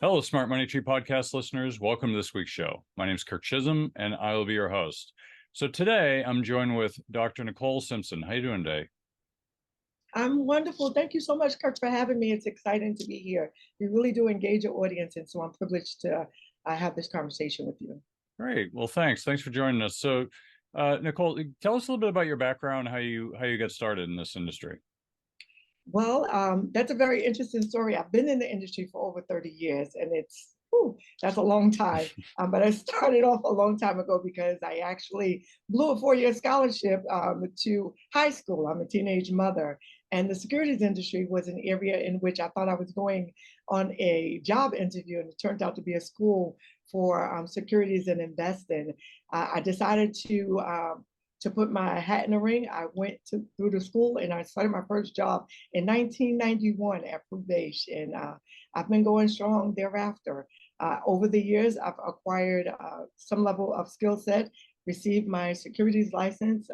Hello, Smart Money Tree podcast listeners. Welcome to this week's show. My name is Kirk Chisholm, and I will be your host. So today I'm joined with Dr. Nicole Simpson. How you doing today? I'm wonderful. Thank you so much, Kirk, for having me. It's exciting to be here. You really do engage your audience, and so I'm privileged to have this conversation with you. Great. Well, thanks. Thanks for joining us. So, Nicole, tell us a little bit about your background, how you got started in this industry. That's a very interesting story. I've been in the industry for over 30 years, and that's a long time. But I started off a long time ago because I actually blew a 4-year scholarship to high school. I'm a teenage mother, and the securities industry was an area in which I thought I was going on a job interview, and it turned out to be a school for securities and investing. I decided to put my hat in the ring. I went through the school and I started my first job in 1991 at probation. I've been going strong thereafter. Over the years, I've acquired some level of skill set, received my securities license,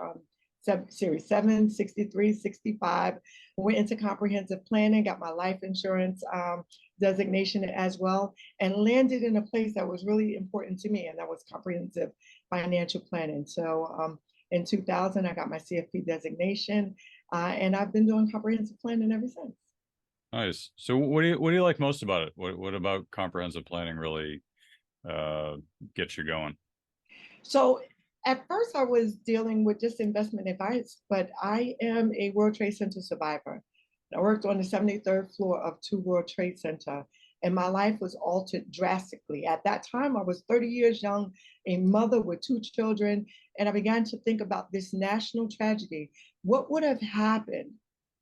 Series 7, 63, 65, went into comprehensive planning, got my life insurance designation as well, and landed in a place that was really important to me, and that was comprehensive financial planning. In 2000, I got my CFP designation, and I've been doing comprehensive planning ever since. Nice. So, what do you like most about it? What about comprehensive planning really uh, gets you going? So at first, I was dealing with just investment advice, but I am a World Trade Center survivor. I worked on the 73rd floor of two World Trade Center, and my life was altered drastically. At that time, I was 30 years young, a mother with two children, and I began to think about this national tragedy. What would have happened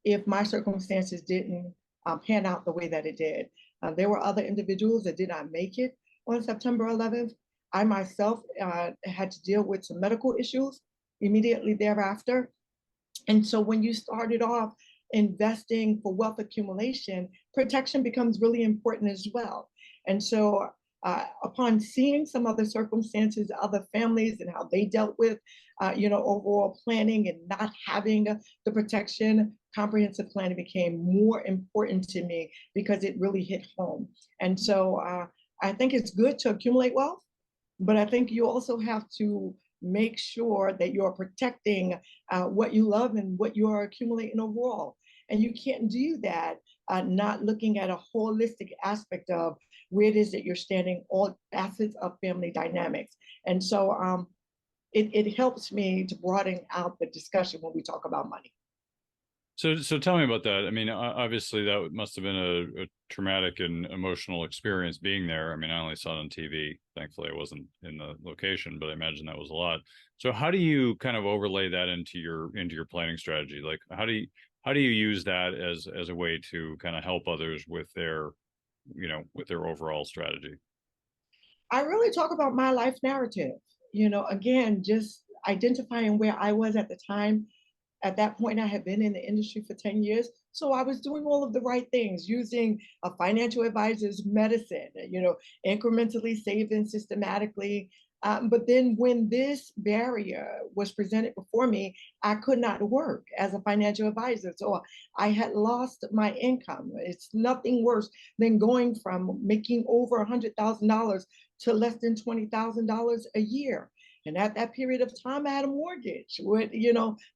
if my circumstances didn't pan out the way that it did? There were other individuals that did not make it on September 11th. I myself had to deal with some medical issues immediately thereafter. And so when you started off investing for wealth accumulation, protection becomes really important as well. And so upon seeing some other circumstances, other families and how they dealt with, overall planning and not having the protection, comprehensive planning became more important to me because it really hit home. And so I think it's good to accumulate wealth, but I think you also have to make sure that you're protecting what you love and what you are accumulating overall. And you can't do that not looking at a holistic aspect of where it is that you're standing, all facets of family dynamics. And so it helps me to broaden out the discussion when we talk about money. So tell me about that. I mean, obviously that must have been a traumatic and emotional experience being there. I mean, I only saw it on TV. Thankfully, I wasn't in the location, but I imagine that was a lot. So how do you kind of overlay that into your planning strategy? Like how do you use that as a way to kind of help others with their overall strategy? I really talk about my life narrative. Again, just identifying where I was at the time. At that point, I had been in the industry for 10 years. So I was doing all of the right things, using a financial advisor's medicine, incrementally saving systematically. But then when this barrier was presented before me, I could not work as a financial advisor. So I had lost my income. It's nothing worse than going from making over $100,000 to less than $20,000 a year. And at that period of time, I had a mortgage with,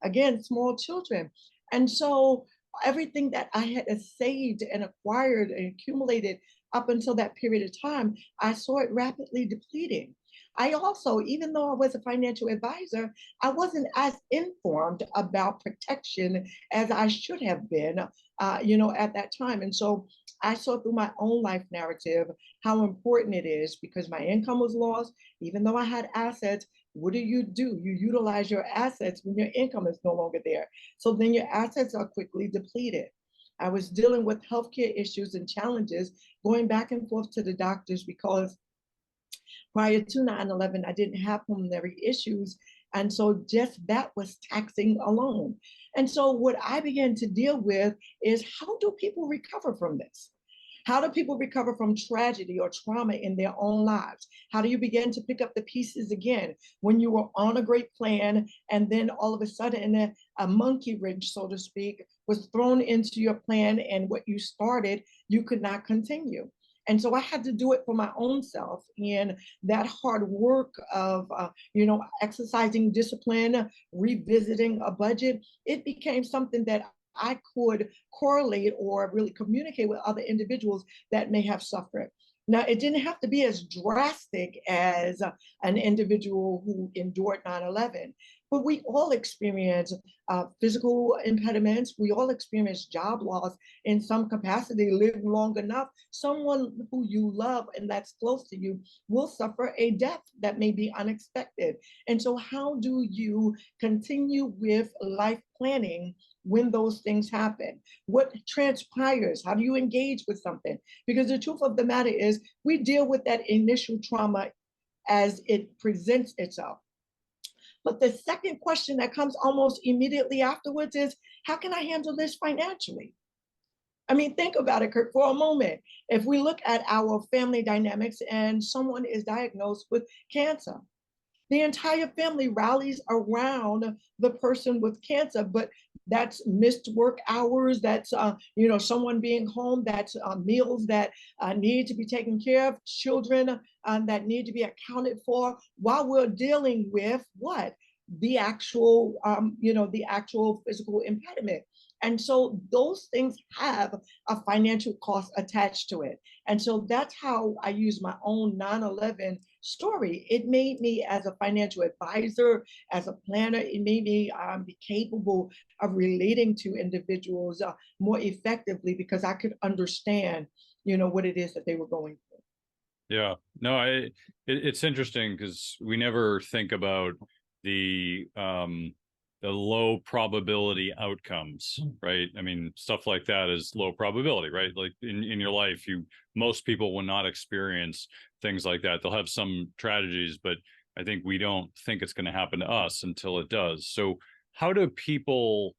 again, small children. And so everything that I had saved and acquired and accumulated up until that period of time, I saw it rapidly depleting. I also, even though I was a financial advisor, I wasn't as informed about protection as I should have been, at that time. And so I saw through my own life narrative how important it is because my income was lost, even though I had assets. What do? You utilize your assets when your income is no longer there. So then your assets are quickly depleted. I was dealing with healthcare issues and challenges, going back and forth to the doctors because prior to 9/11, I didn't have pulmonary issues. And so just that was taxing alone. And so what I began to deal with is how do people recover from this? How do people recover from tragedy or trauma in their own lives? How do you begin to pick up the pieces again when you were on a great plan and then all of a sudden a monkey wrench, so to speak, was thrown into your plan and what you started, you could not continue? And so I had to do it for my own self. And that hard work of, exercising discipline, revisiting a budget, it became something that I could correlate or really communicate with other individuals that may have suffered. Now, it didn't have to be as drastic as an individual who endured 9/11, but we all experience physical impediments. We all experience job loss in some capacity. Live long enough, someone who you love and that's close to you will suffer a death that may be unexpected. And so, how do you continue with life planning when those things happen? What transpires? How do you engage with something? Because the truth of the matter is, we deal with that initial trauma as it presents itself. But the second question that comes almost immediately afterwards is, how can I handle this financially? I mean, think about it, Kirk, for a moment. If we look at our family dynamics and someone is diagnosed with cancer, the entire family rallies around the person with cancer, but that's missed work hours, that's someone being home, that's meals that need to be taken care of, children that need to be accounted for, while we're dealing with what, the actual physical impediment. And so those things have a financial cost attached to it. And so that's how I use my own 9/11 story. It made me, as a financial advisor, as a planner, it made me be capable of relating to individuals more effectively, because I could understand, what it is that they were going through. Yeah, no, it's interesting because we never think about the low probability outcomes, right? I mean, stuff like that is low probability, right? Like in your life, most people will not experience things like that. They'll have some tragedies, but I think we don't think it's going to happen to us until it does. So how do people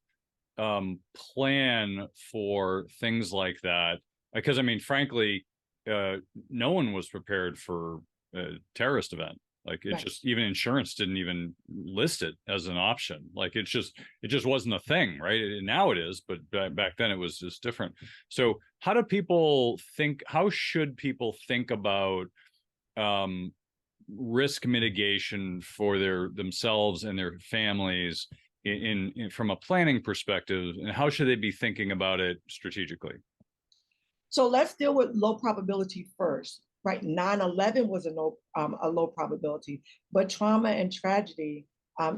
plan for things like that? Because I mean, frankly, no one was prepared for a terrorist event. Like it Right. just, even insurance didn't even list it as an option. Like it just wasn't a thing, right? Now it is, but back then it was just different. So how do people think? How should people think about risk mitigation for themselves and their families in from a planning perspective, and how should they be thinking about it strategically? So let's deal with low probability first. Right, 9/11 was a low probability, but trauma and tragedy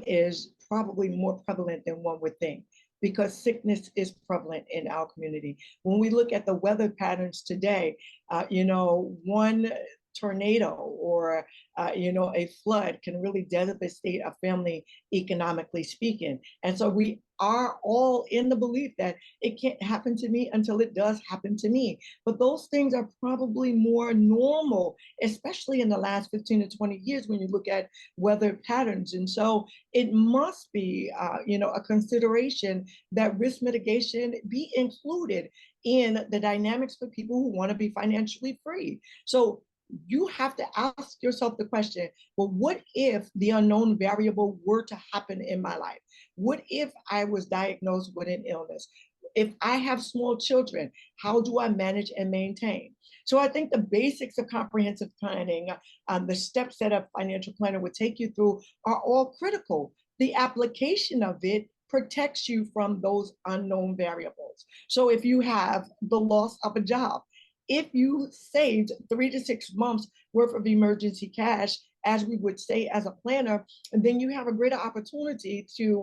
is probably more prevalent than one would think, because sickness is prevalent in our community. When we look at the weather patterns today, one tornado or a flood can really devastate a family, economically speaking. And so we are all in the belief that it can't happen to me until it does happen to me. But those things are probably more normal, especially in the last 15 to 20 years when you look at weather patterns. And so it must be, a consideration that risk mitigation be included in the dynamics for people who want to be financially free. So you have to ask yourself the question, well, what if the unknown variable were to happen in my life? What if I was diagnosed with an illness? If I have small children, how do I manage and maintain? So I think the basics of comprehensive planning, the steps that a financial planner would take you through, are all critical. The application of it protects you from those unknown variables. So if you have the loss of a job, if you saved 3 to 6 months worth of emergency cash, as we would say as a planner, then you have a greater opportunity to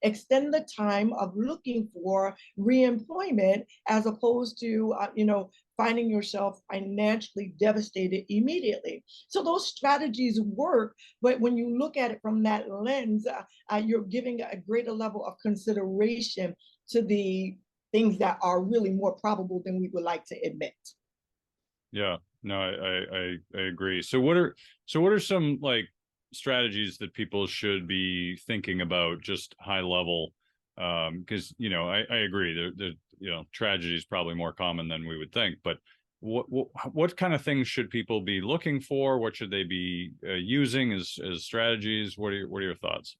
extend the time of looking for reemployment, as opposed to, finding yourself financially devastated immediately. So those strategies work, but when you look at it from that lens, you're giving a greater level of consideration to the things that are really more probable than we would like to admit. Yeah, no, I agree. So what are some like strategies that people should be thinking about, just high level? Because I agree, the tragedy is probably more common than we would think, but what kind of things should people be looking for? What should they be using as strategies? What are your thoughts?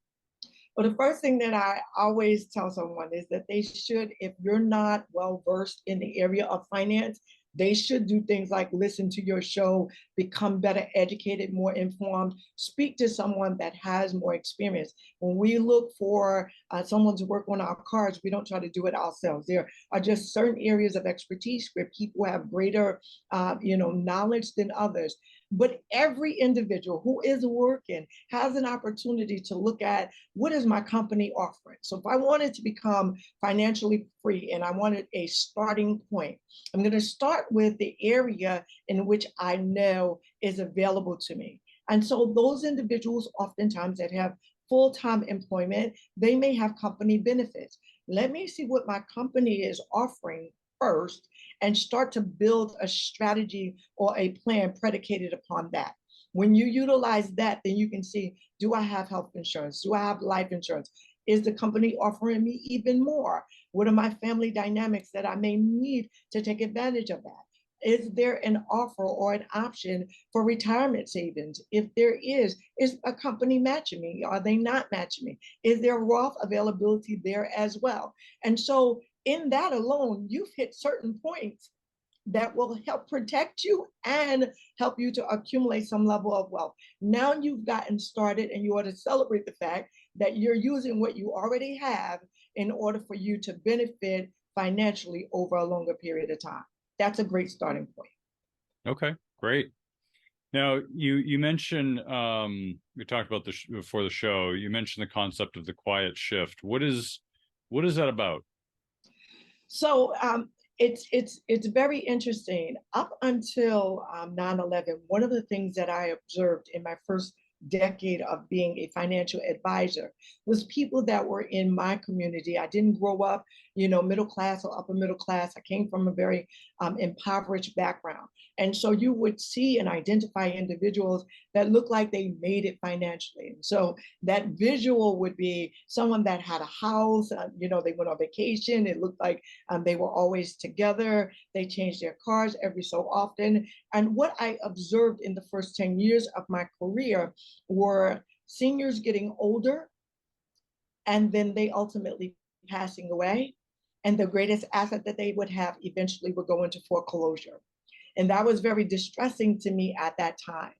Well, the first thing that I always tell someone is that they should, if you're not well versed in the area of finance, They should do things like listen to your show, become better educated, more informed, speak to someone that has more experience. When we look for someone to work on our cars, we don't try to do it ourselves. There are just certain areas of expertise where people have greater, knowledge than others. But every individual who is working has an opportunity to look at, what is my company offering? So if I wanted to become financially free and I wanted a starting point, I'm going to start with the area in which I know is available to me. And so those individuals oftentimes that have full-time employment, they may have company benefits. Let me see what my company is offering first and start to build a strategy or a plan predicated upon that. When you utilize that, then you can see, do I have health insurance? Do I have life insurance? Is the company offering me even more? What are my family dynamics that I may need to take advantage of that? Is there an offer or an option for retirement savings? If there is a company matching me? Are they not matching me? Is there Roth availability there as well? And so in that alone, you've hit certain points that will help protect you and help you to accumulate some level of wealth. Now you've gotten started, and you ought to celebrate the fact that you're using what you already have in order for you to benefit financially over a longer period of time. That's a great starting point. Okay, great. Now you mentioned we talked about this before the show. You mentioned the concept of the quiet shift. What is that about? So it's very interesting. Up until 9/11, one of the things that I observed in my first decade of being a financial advisor was people that were in my community. I didn't grow up, middle class or upper middle class. I came from a very impoverished background. And so you would see and identify individuals that looked like they made it financially. And so that visual would be someone that had a house, they went on vacation. It looked like they were always together. They changed their cars every so often. And what I observed in the first 10 years of my career were seniors getting older, and then they ultimately passing away. And the greatest asset that they would have eventually would go into foreclosure. And that was very distressing to me at that time.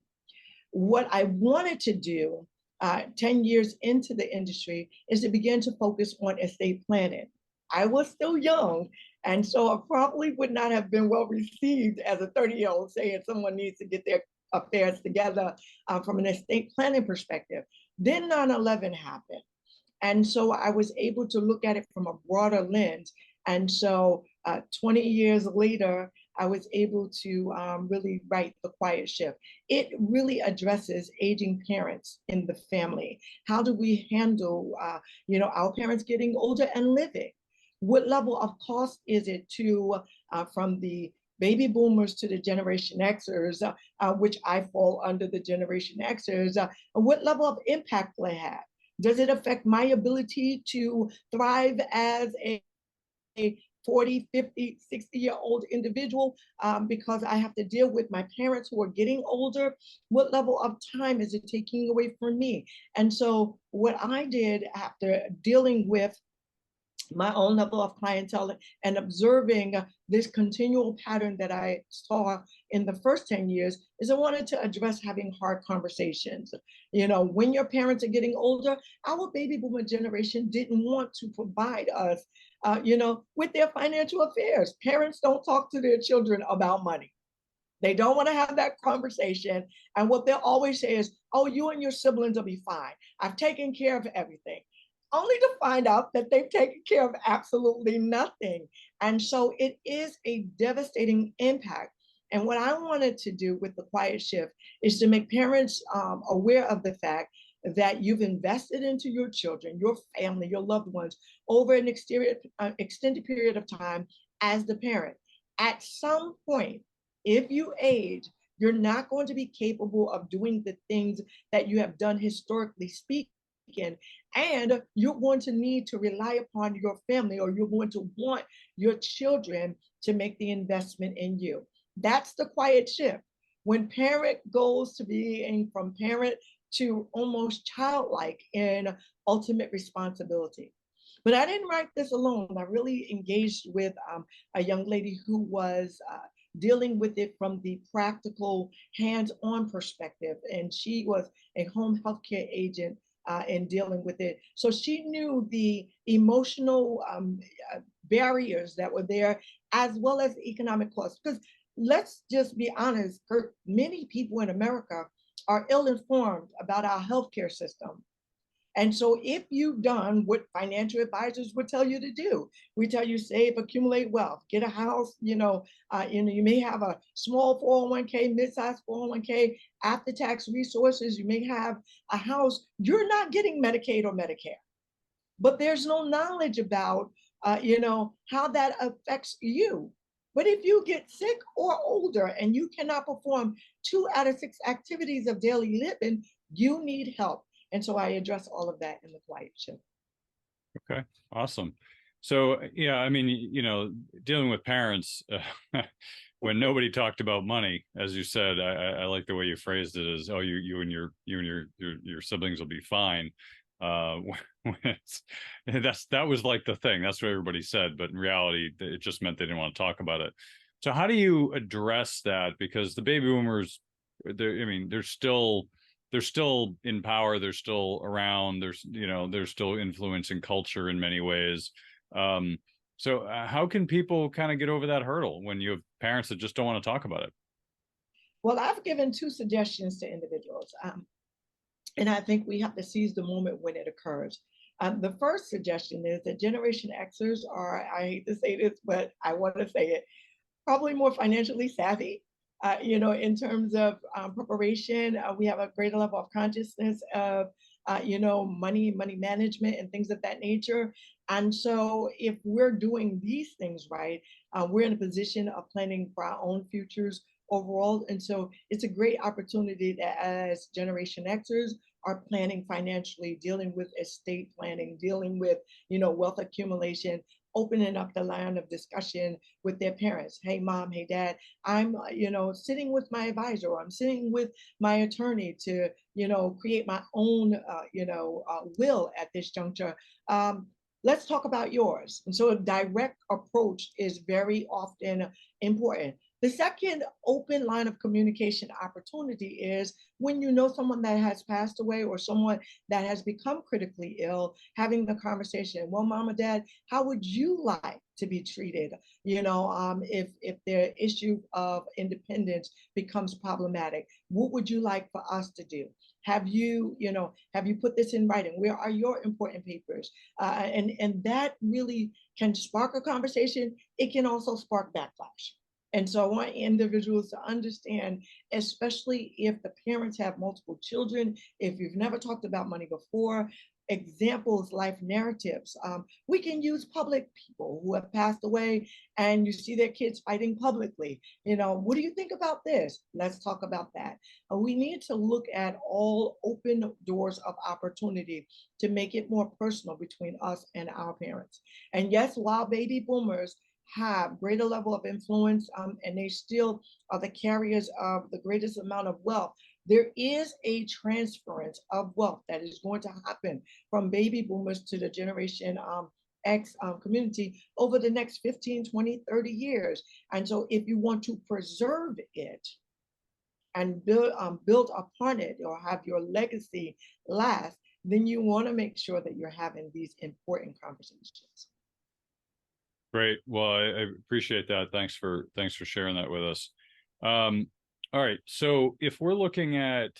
What I wanted to do 10 years into the industry is to begin to focus on estate planning. I was still young, and so I probably would not have been well received as a 30-year-old saying someone needs to get their affairs together from an estate planning perspective. Then 9/11 happened. And so I was able to look at it from a broader lens. And so 20 years later, I was able to really write The Quiet Shift. It really addresses aging parents in the family. How do we handle, our parents getting older and living? What level of cost is it to, from the baby boomers to the Generation Xers, which I fall under the Generation Xers, what level of impact will it have? Does it affect my ability to thrive as a 40, 50, 60-year-old individual because I have to deal with my parents who are getting older? What level of time is it taking away from me? And so what I did after dealing with my own level of clientele and observing this continual pattern that I saw in the first 10 years is I wanted to address having hard conversations. When your parents are getting older, our baby boomer generation didn't want to provide us, with their financial affairs. Parents don't talk to their children about money. They don't want to have that conversation. And what they'll always say is, oh, you and your siblings will be fine. I've taken care of everything, only to find out that they've taken care of absolutely nothing. And so it is a devastating impact. And what I wanted to do with The Quiet Shift is to make parents aware of the fact that you've invested into your children, your family, your loved ones over an extended period of time as the parent. At some point, if you age, you're not going to be capable of doing the things that you have done historically speaking. And you're going to need to rely upon your family, or you're going to want your children to make the investment in you. That's the quiet shift. When parent goes to being from parent to almost childlike in ultimate responsibility. But I didn't write this alone. I really engaged with a young lady who was dealing with it from the practical, hands-on perspective. And she was a home healthcare agent in dealing with it. So she knew the emotional barriers that were there, as well as economic costs. Because let's just be honest, Kirk, many people in America are ill-informed about our healthcare system. And so if you've done what financial advisors would tell you to do, we tell you save, accumulate wealth, get a house, you may have a small 401k, mid-sized 401k, after-tax resources, you may have a house, you're not getting Medicaid or Medicare. But there's no knowledge about, how that affects you. But if you get sick or older and you cannot perform 2 out of 6 activities of daily living, you need help. And so I address all of that in the quiet shift. Okay, awesome. So, yeah, I mean, dealing with parents when nobody talked about money, as you said, I like the way you phrased it as, oh, you and your siblings will be fine. That was like the thing. That's what everybody said, but in reality, it just meant they didn't want to talk about it. So how do you address that? Because the baby boomers, they're still in power. They're still around. They're still influencing culture in many ways. So how can people kind of get over that hurdle when you have parents that just don't want to talk about it? Well, I've given 2 suggestions to individuals. And I think we have to seize the moment when it occurs. The first suggestion is that Generation Xers are, I hate to say this, but I want to say it, probably more financially savvy. In terms of preparation, we have a greater level of consciousness of, money management and things of that nature. And so if we're doing these things right, we're in a position of planning for our own futures overall. And so it's a great opportunity that as Generation Xers are planning financially, dealing with estate planning, dealing with, wealth accumulation, opening up the line of discussion with their parents. Hey, mom, hey, dad, I'm, sitting with my advisor, or I'm sitting with my attorney to, create my own, will at this juncture. Let's talk about yours. And so a direct approach is very often important. The second open line of communication opportunity is when you know someone that has passed away or someone that has become critically ill, having the conversation. Well, mom or dad, how would you like to be treated? If their issue of independence becomes problematic, what would you like for us to do? Have you put this in writing? Where are your important papers? And that really can spark a conversation. It can also spark backlash. And so I want individuals to understand, especially if the parents have multiple children, if you've never talked about money before, examples, life narratives. We can use public people who have passed away and you see their kids fighting publicly. What do you think about this? Let's talk about that. We need to look at all open doors of opportunity to make it more personal between us and our parents. And yes, while baby boomers have greater level of influence, and they still are the carriers of the greatest amount of wealth, there is a transference of wealth that is going to happen from baby boomers to the Generation X community over the next 15, 20, 30 years. And so if you want to preserve it and build upon it or have your legacy last, then you want to make sure that you're having these important conversations. Great. Well, I appreciate that. Thanks for sharing that with us. All right. So if we're looking at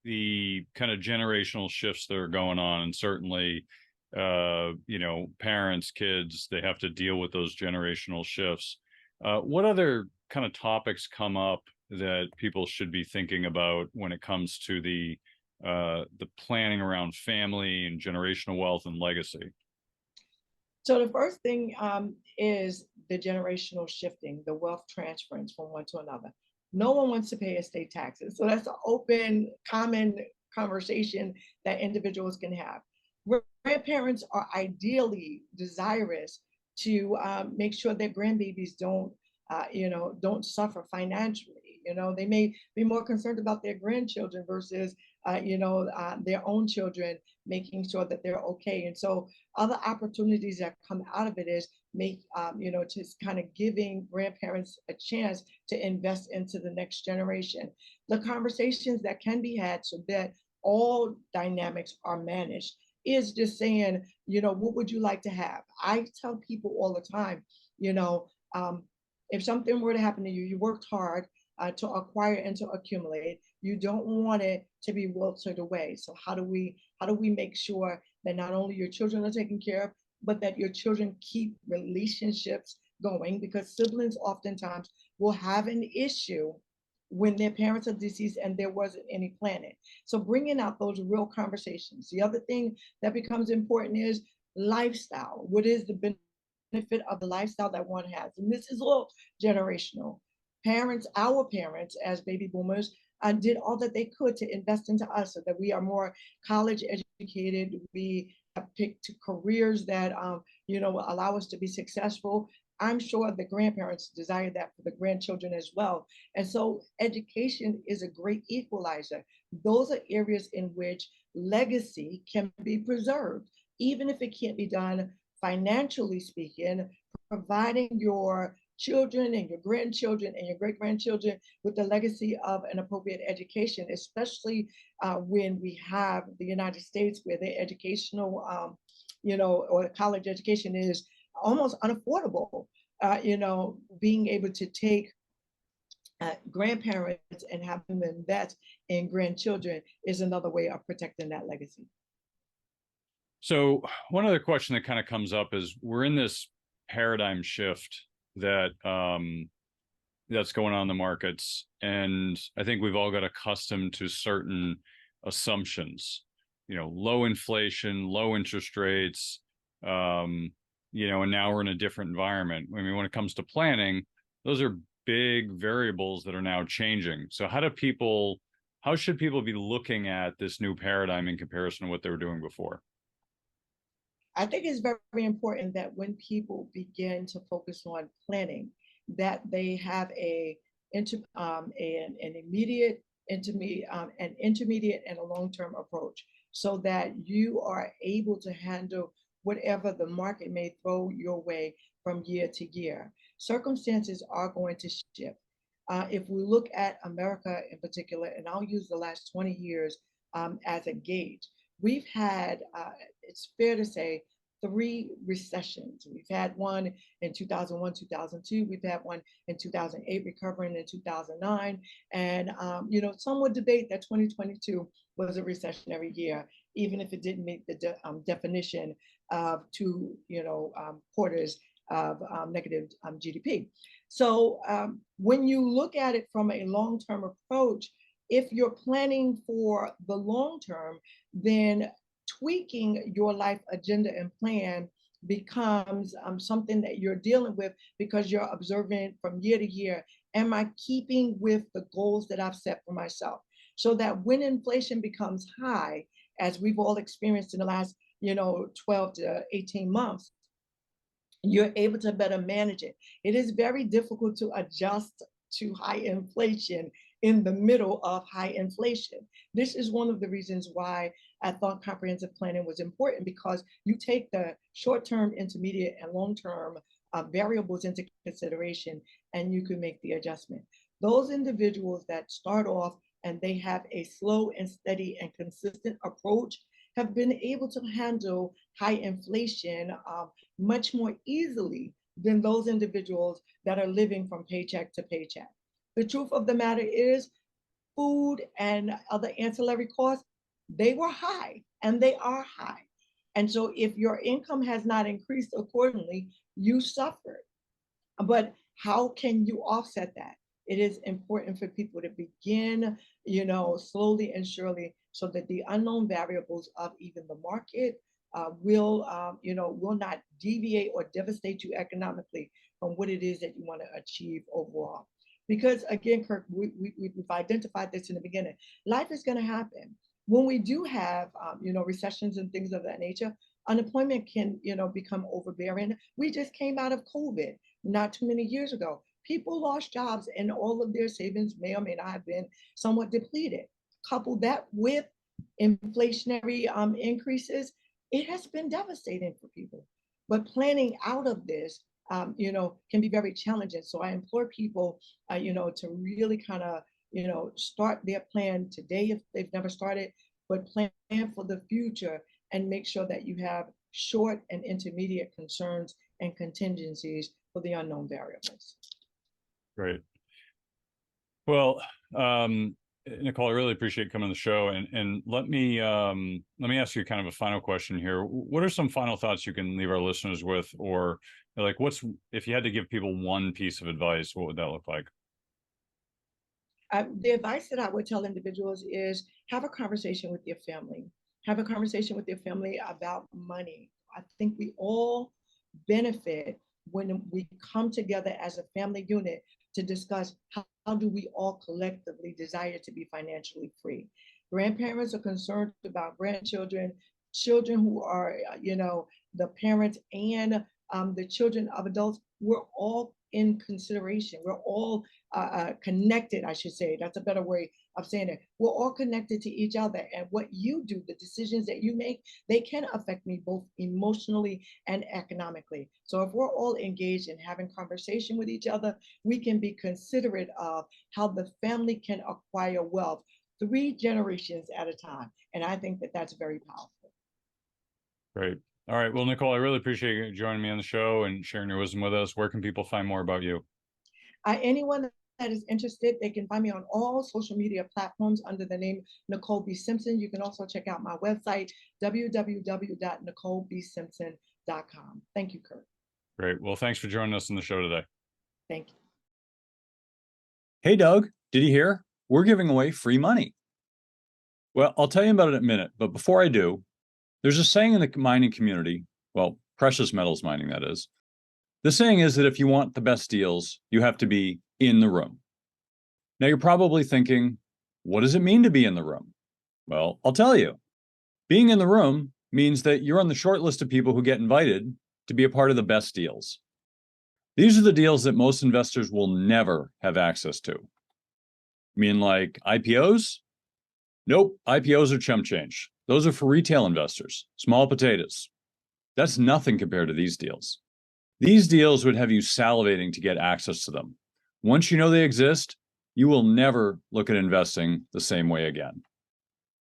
the kind of generational shifts that are going on, and certainly, parents, kids, they have to deal with those generational shifts. What other kind of topics come up that people should be thinking about when it comes to the planning around family and generational wealth and legacy? So the first thing is the generational shifting, the wealth transference from one to another. No one wants to pay estate taxes. So that's an open, common conversation that individuals can have. Grandparents are ideally desirous to make sure their grandbabies don't suffer financially. They may be more concerned about their grandchildren versus their own children, making sure that they're okay. And so other opportunities that come out of it is just kind of giving grandparents a chance to invest into the next generation. The conversations that can be had so that all dynamics are managed is just saying, what would you like to have? I tell people all the time, you know, um, if something were to happen to you, you worked hard to acquire and to accumulate. You don't want it to be wilted away. So how do we make sure that not only your children are taken care of, but that your children keep relationships going? Because siblings oftentimes will have an issue when their parents are deceased and there wasn't any planning. So bringing out those real conversations. The other thing that becomes important is lifestyle. What is the benefit of the lifestyle that one has? And this is all generational. Our parents, as baby boomers, did all that they could to invest into us so that we are more college educated. We have picked careers that will allow us to be successful. I'm sure the grandparents desire that for the grandchildren as well. And so education is a great equalizer. Those are areas in which legacy can be preserved, even if it can't be done financially speaking, providing your children and your grandchildren and your great grandchildren with the legacy of an appropriate education, especially when we have the United States where the educational, or college education is almost unaffordable. Being able to take grandparents and have them invest in grandchildren is another way of protecting that legacy. So one other question that kind of comes up is we're in this paradigm shift that that's going on in the markets, and I think we've all got accustomed to certain assumptions. Low inflation, low interest rates, and now we're in a different environment. I mean, when it comes to planning, those are big variables that are now changing. So how should people be looking at this new paradigm in comparison to what they were doing before? I think it's very, very important that when people begin to focus on planning, that they have an immediate, an intermediate, and a long-term approach, so that you are able to handle whatever the market may throw your way from year to year. Circumstances are going to shift. If we look at America in particular, and I'll use the last 20 years as a gauge, we've had, it's fair to say, 3 recessions. We've had one in 2001, 2002. We've had one in 2008, recovering in 2009. And, some would debate that 2022 was a recessionary year, even if it didn't meet the definition of 2, quarters of negative GDP. So when you look at it from a long-term approach, if you're planning for the long term, then tweaking your life agenda and plan becomes something that you're dealing with, because you're observing from year to year, am I keeping with the goals that I've set for myself? So that when inflation becomes high, as we've all experienced in the last 12 to 18 months, you're able to better manage it. It is very difficult to adjust to high inflation in the middle of high inflation. This is one of the reasons why I thought comprehensive planning was important, because you take the short-term, intermediate, and long-term variables into consideration, and you can make the adjustment. Those individuals that start off and they have a slow and steady and consistent approach have been able to handle high inflation much more easily than those individuals that are living from paycheck to paycheck. The truth of the matter is, food and other ancillary costs, they were high and they are high. And so if your income has not increased accordingly, you suffered. But how can you offset that? It is important for people to begin, slowly and surely, so that the unknown variables of even the market will not deviate or devastate you economically from what it is that you want to achieve overall. Because again, Kirk, we've identified this in the beginning. Life is going to happen. When we do have, recessions and things of that nature, unemployment can, become overbearing. We just came out of COVID not too many years ago. People lost jobs and all of their savings may or may not have been somewhat depleted. Couple that with inflationary increases, it has been devastating for people. But planning out of this, can be very challenging. So I implore people, to really kind of, start their plan today if they've never started, but plan for the future and make sure that you have short and intermediate concerns and contingencies for the unknown variables. Great. Well, Nicole, I really appreciate coming on the show, and let me ask you kind of a final question here. What are some final thoughts you can leave our listeners with, or like if you had to give people one piece of advice, what would that look like? The advice that I would tell individuals is have a conversation with your family. Have a conversation with your family about money. I think we all benefit when we come together as a family unit to discuss how do we all collectively desire to be financially free. Grandparents are concerned about grandchildren, children who are, the parents and the children of adults. We're all in consideration. We're all connected, I should say. That's a better way of saying it. We're all connected to each other. And what you do, the decisions that you make, they can affect me both emotionally and economically. So if we're all engaged in having conversation with each other, we can be considerate of how the family can acquire wealth 3 generations at a time. And I think that that's very powerful. Great. All right. Well, Nicole, I really appreciate you joining me on the show and sharing your wisdom with us. Where can people find more about you? Anyone that is interested, they can find me on all social media platforms under the name Nicole B. Simpson. You can also check out my website, www.nicolebsimpson.com. Thank you, Kirk. Great. Well, thanks for joining us on the show today. Thank you. Hey, Doug, did you hear? We're giving away free money. Well, I'll tell you about it in a minute, but before I do, there's a saying in the mining community, well, precious metals mining, that is. The saying is that if you want the best deals, you have to be in the room. Now, you're probably thinking, what does it mean to be in the room? Well, I'll tell you. Being in the room means that you're on the short list of people who get invited to be a part of the best deals. These are the deals that most investors will never have access to. Mean like IPOs? Nope, IPOs are chump change. Those are for retail investors, small potatoes. That's nothing compared to these deals. These deals would have you salivating to get access to them. Once you know they exist, you will never look at investing the same way again.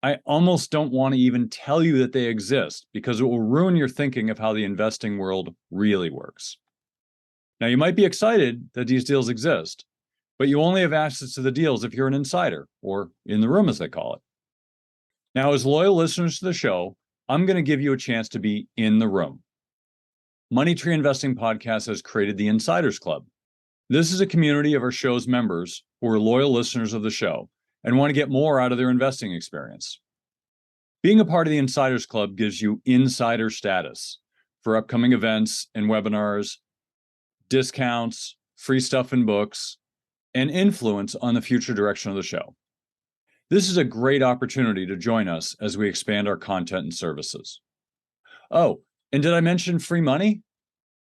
I almost don't want to even tell you that they exist because it will ruin your thinking of how the investing world really works. Now, you might be excited that these deals exist, but you only have access to the deals if you're an insider, or in the room as they call it. Now, as loyal listeners to the show, I'm going to give you a chance to be in the room. Money Tree Investing Podcast has created the Insiders Club. This is a community of our show's members who are loyal listeners of the show and want to get more out of their investing experience. Being a part of the Insiders Club gives you insider status for upcoming events and webinars, discounts, free stuff and books, and influence on the future direction of the show. This is a great opportunity to join us as we expand our content and services. Oh, and did I mention free money?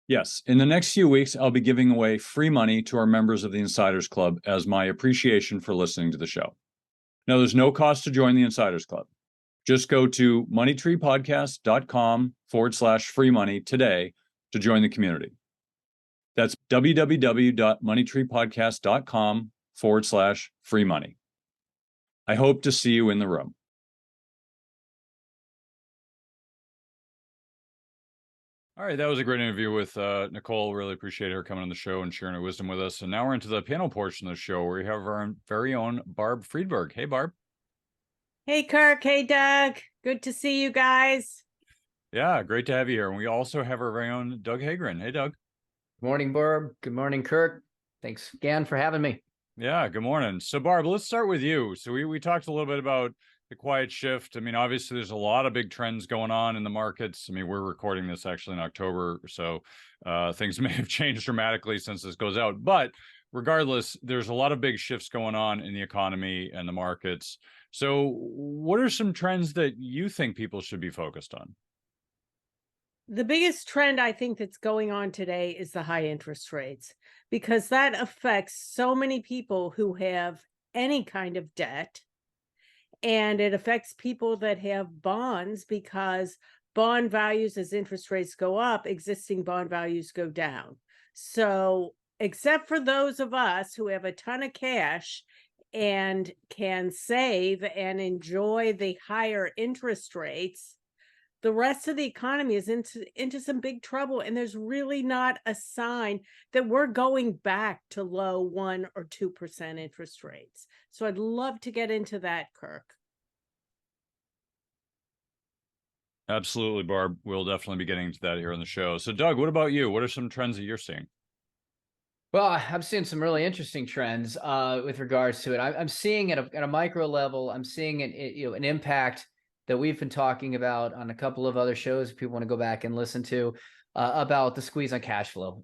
Yes, in the next few weeks, I'll be giving away free money to our members of the Insiders Club as my appreciation for listening to the show. Now, there's no cost to join the Insiders Club. Just go to moneytreepodcast.com/free money today to join the community. That's www.moneytreepodcast.com/free money. I hope to see you in the room. All right, that was a great interview with Nicole. Really appreciate her coming on the show and sharing her wisdom with us. And now we're into the panel portion of the show where we have our very own Barb Friedberg. Hey, Barb. Hey, Kirk. Hey, Doug. Good to see you guys. Yeah, great to have you here. And we also have our very own Doug Heagren. Hey, Doug. Good morning, Barb. Good morning, Kirk. Thanks again for having me. Yeah, good morning. So, Barb, let's start with you. So we talked a little bit about the quiet shift. I mean, obviously, there's a lot of big trends going on in the markets. I mean, we're recording this actually in October, so things may have changed dramatically since this goes out. But regardless, there's a lot of big shifts going on in the economy and the markets. So what are some trends that you think people should be focused on? The biggest trend I think that's going on today is the high interest rates, because that affects so many people who have any kind of debt. And it affects people that have bonds because bond values, as interest rates go up, existing bond values go down. So, except for those of us who have a ton of cash and can save and enjoy the higher interest rates, the rest of the economy is into some big trouble. And there's really not a sign that we're going back to low 1 or 2% interest rates. So I'd love to get into that, Kirk. Absolutely, Barb. We'll definitely be getting to that here on the show. So, Doug, what about you? What are some trends that you're seeing? Well, I'm seeing some really interesting trends with regards to it. I'm seeing at a micro level. I'm seeing an impact that we've been talking about on a couple of other shows. If people want to go back and listen to about the squeeze on cash flow.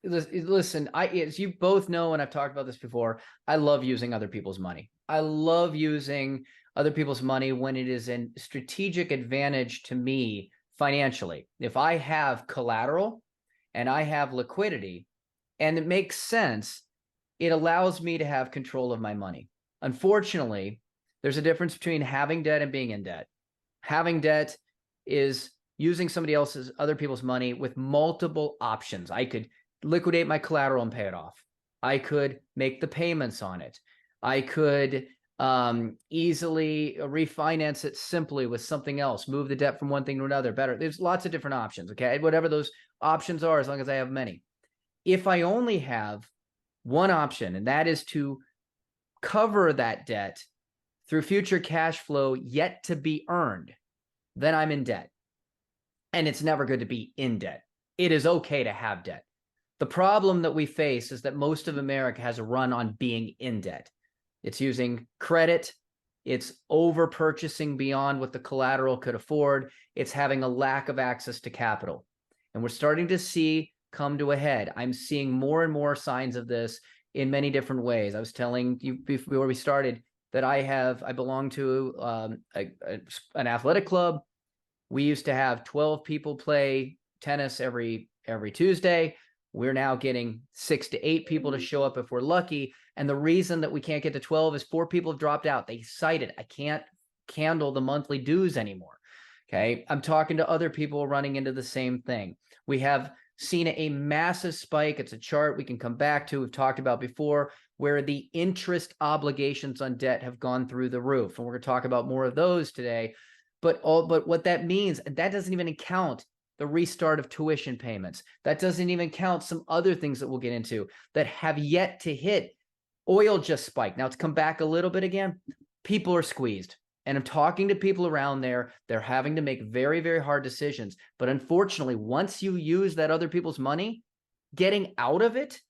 Listen, as you both know, and I've talked about this before, I love using other people's money. I love using other people's money when it is a strategic advantage to me financially. If I have collateral and I have liquidity, and it makes sense, it allows me to have control of my money. Unfortunately, there's a difference between having debt and being in debt. Having debt is using other people's money with multiple options. I could liquidate my collateral and pay it off. I could make the payments on it. I could easily refinance it simply with something else, move the debt from one thing to another better. There's lots of different options, okay? Whatever those options are, as long as I have many. If I only have one option, and that is to cover that debt through future cash flow yet to be earned, then I'm in debt. And it's never good to be in debt. It is okay to have debt. The problem that we face is that most of America has a run on being in debt. It's using credit. It's over purchasing beyond what the collateral could afford. It's having a lack of access to capital. And we're starting to see come to a head. I'm seeing more and more signs of this in many different ways. I was telling you before we started that I belong to an athletic club. We used to have 12 people play tennis every Tuesday. We're now getting 6 to 8 people to show up if we're lucky. And the reason that we can't get to 12 is 4 people have dropped out. They cited, I can't handle the monthly dues anymore. Okay. I'm talking to other people running into the same thing. We have seen a massive spike. It's a chart we can come back to. We've talked about before, where the interest obligations on debt have gone through the roof. And we're going to talk about more of those today. But what that means, and that doesn't even count the restart of tuition payments. That doesn't even count some other things that we'll get into that have yet to hit. Oil just spiked. Now it's come back a little bit again. People are squeezed. And I'm talking to people around there. They're having to make very, very hard decisions. But unfortunately, once you use that other people's money, getting out of it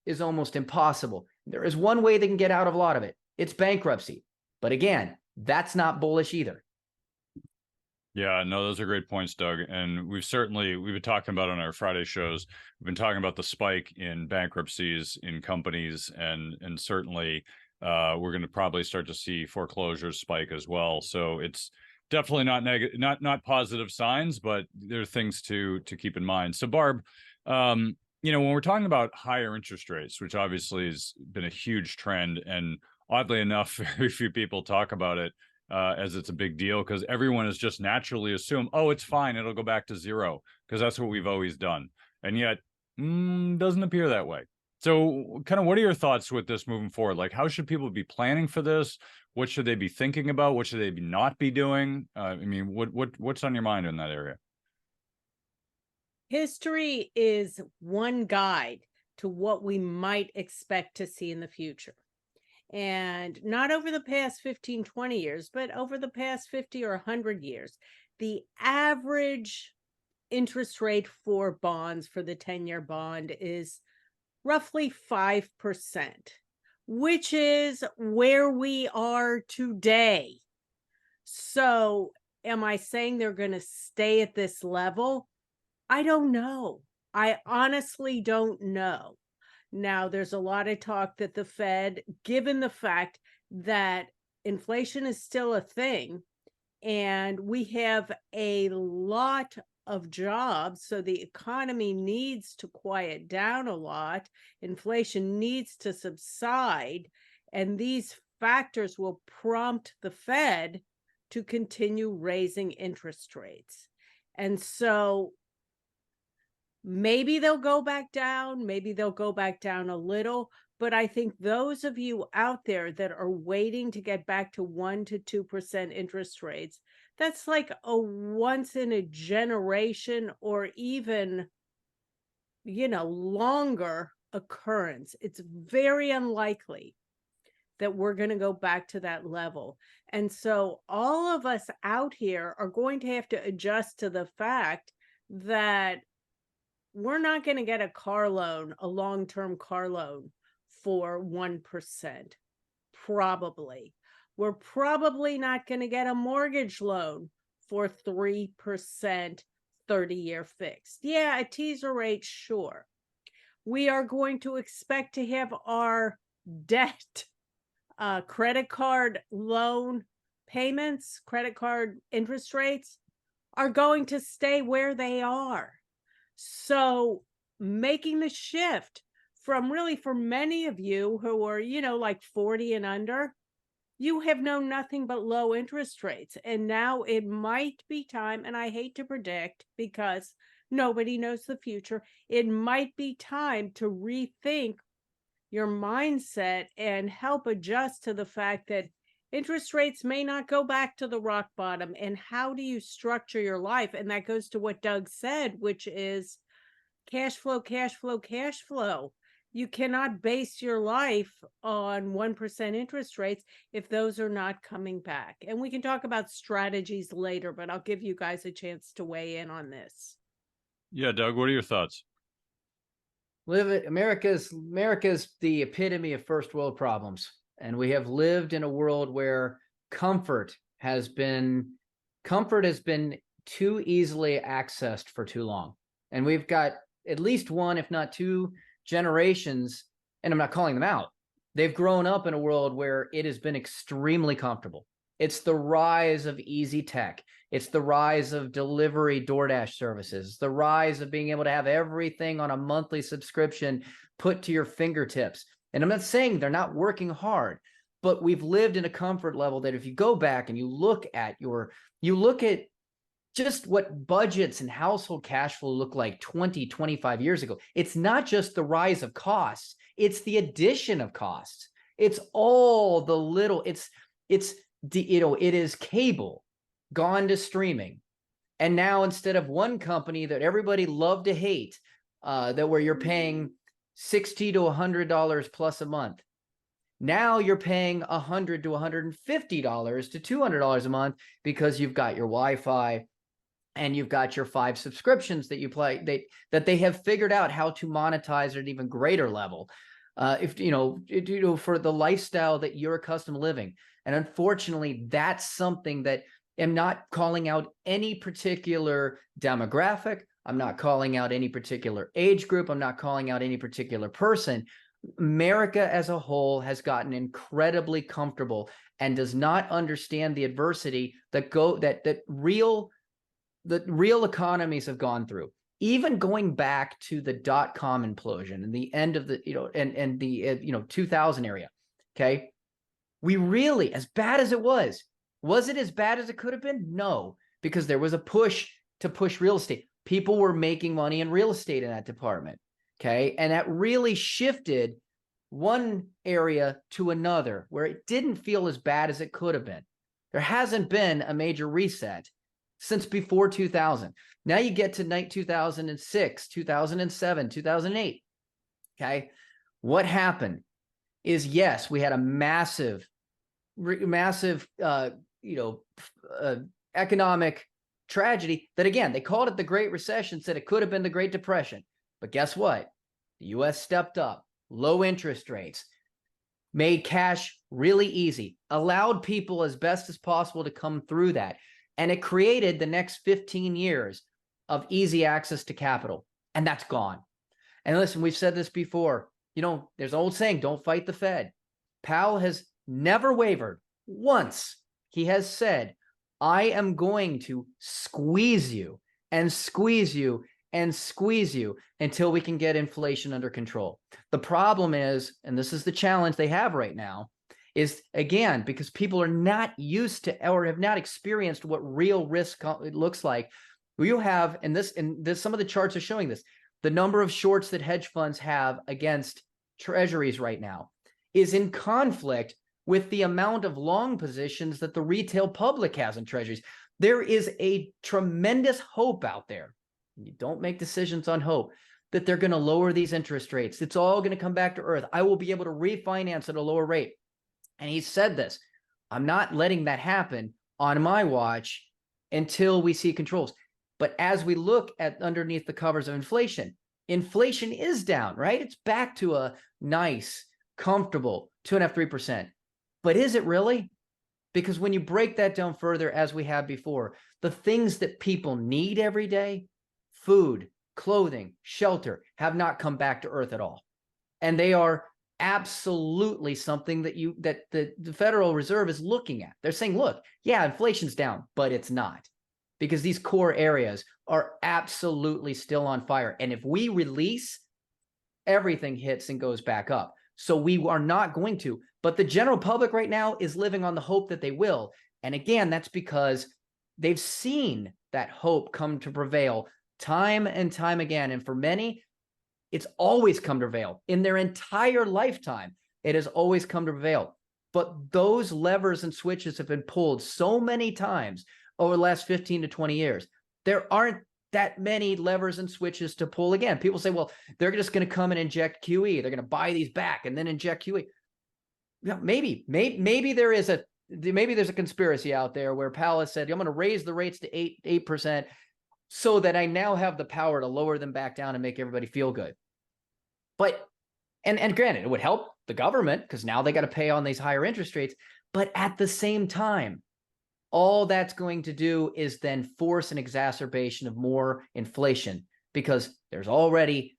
is almost impossible. There is one way they can get out of a lot of it. It's bankruptcy. But again, that's not bullish either. Yeah, no, those are great points, Doug. And we've been talking about on our Friday shows, we've been talking about the spike in bankruptcies in companies, and certainly we're going to probably start to see foreclosures spike as well. So it's definitely not positive signs, but there are things to keep in mind. So Barb, when we're talking about higher interest rates, which obviously has been a huge trend, and oddly enough, very few people talk about it as it's a big deal, because everyone has just naturally assumed, oh, it's fine, it'll go back to zero, because that's what we've always done. And yet, doesn't appear that way. So kind of what are your thoughts with this moving forward? Like, how should people be planning for this? What should they be thinking about? What should they not be doing? What's on your mind in that area? History is one guide to what we might expect to see in the future. And not over the past 15, 20 years, but over the past 50 or 100 years, the average interest rate for bonds for the 10-year bond is roughly 5%, which is where we are today. So am I saying they're going to stay at this level? I don't know. I honestly don't know. Now, there's a lot of talk that the Fed, given the fact that inflation is still a thing, and we have a lot of jobs, so the economy needs to quiet down a lot, inflation needs to subside, and these factors will prompt the Fed to continue raising interest rates. And so maybe they'll go back down, maybe they'll go back down a little, but I think those of you out there that are waiting to get back to 1 to 2% interest rates, that's like a once in a generation or even, longer occurrence. It's very unlikely that we're going to go back to that level. And so all of us out here are going to have to adjust to the fact that we're not going to get a car loan, a long-term car loan for 1%. Probably. We're probably not going to get a mortgage loan for 3%, 30-year fixed. Yeah, a teaser rate, sure. We are going to expect to have our debt, credit card loan payments, credit card interest rates are going to stay where they are. So making the shift from really, for many of you who are, like 40 and under, you have known nothing but low interest rates. And now it might be time, and I hate to predict because nobody knows the future, it might be time to rethink your mindset and help adjust to the fact that interest rates may not go back to the rock bottom. And how do you structure your life? And that goes to what Doug said, which is cash flow, cash flow, cash flow. You cannot base your life on 1% interest rates if those are not coming back. And we can talk about strategies later, but I'll give you guys a chance to weigh in on this. Yeah, Doug, what are your thoughts? America's the epitome of first world problems. And we have lived in a world where comfort has been too easily accessed for too long. And we've got at least one, if not two generations, and I'm not calling them out. They've grown up in a world where it has been extremely comfortable. It's the rise of easy tech. It's the rise of delivery DoorDash services. It's the rise of being able to have everything on a monthly subscription put to your fingertips. And I'm not saying they're not working hard, but we've lived in a comfort level that if you go back and you look at just what budgets and household cash flow look like 20, 25 years ago, it's not just the rise of costs, it's the addition of costs. It's all the little, it is cable gone to streaming. And now instead of one company that everybody loved to hate, where you're paying $60 to $100 plus a month, now you're paying $100 to $150 to $200 a month because you've got your Wi-Fi and you've got your 5 subscriptions that you play, that they have figured out how to monetize at an even greater level. For the lifestyle that you're accustomed to living. And unfortunately, that's something that I'm not calling out any particular demographic. I'm not calling out any particular age group. I'm not calling out any particular person. America as a whole has gotten incredibly comfortable and does not understand the adversity that real economies have gone through. Even going back to the .com implosion and the end of the 2000 area. Okay, we really, as bad as it was it as bad as it could have been? No, because there was a push to push real estate. People were making money in real estate in that department. Okay, and that really shifted one area to another where it didn't feel as bad as it could have been. There hasn't been a major reset since before 2000. Now you get to 2006, 2007, 2008. Okay. What happened is, yes, we had a massive economic tragedy that, again, they called it the Great Recession, said it could have been the Great Depression. But guess what? The U.S. stepped up, low interest rates, made cash really easy, allowed people as best as possible to come through that. And it created the next 15 years of easy access to capital. And that's gone. And listen, we've said this before. There's an old saying, don't fight the Fed. Powell has never wavered once. He has said, I am going to squeeze you and squeeze you and squeeze you until we can get inflation under control. The problem is, and this is the challenge they have right now, is, again, because people are not used to or have not experienced what real risk looks like. You have, and this some of the charts are showing this, the number of shorts that hedge funds have against treasuries right now is in conflict with the amount of long positions that the retail public has in treasuries. There is a tremendous hope out there. You don't make decisions on hope that they're going to lower these interest rates. It's all going to come back to earth. I will be able to refinance at a lower rate. And he said this, I'm not letting that happen on my watch until we see controls. But as we look at underneath the covers of inflation, inflation is down, right? It's back to a nice, comfortable 2.5%, 3%. But is it really? Because when you break that down further, as we have before, the things that people need every day, food, clothing, shelter, have not come back to earth at all. And they are absolutely something that the Federal Reserve is looking at. They're saying, look, yeah, inflation's down, but it's not, because these core areas are absolutely still on fire. And if we release, everything hits and goes back up. So we are not going to. But the general public right now is living on the hope that they will. And again, that's because they've seen that hope come to prevail time and time again. And for many, it's always come to prevail. In their entire lifetime, it has always come to prevail. But those levers and switches have been pulled so many times over the last 15 to 20 years. There aren't that many levers and switches to pull again. People say, well, they're just going to come and inject QE. They're going to buy these back and then inject QE. Yeah, maybe there's a conspiracy out there where Powell has said, I'm going to raise the rates to 8% so that I now have the power to lower them back down and make everybody feel good. But, and granted, it would help the government because now they got to pay on these higher interest rates. But at the same time, all that's going to do is then force an exacerbation of more inflation, because there's already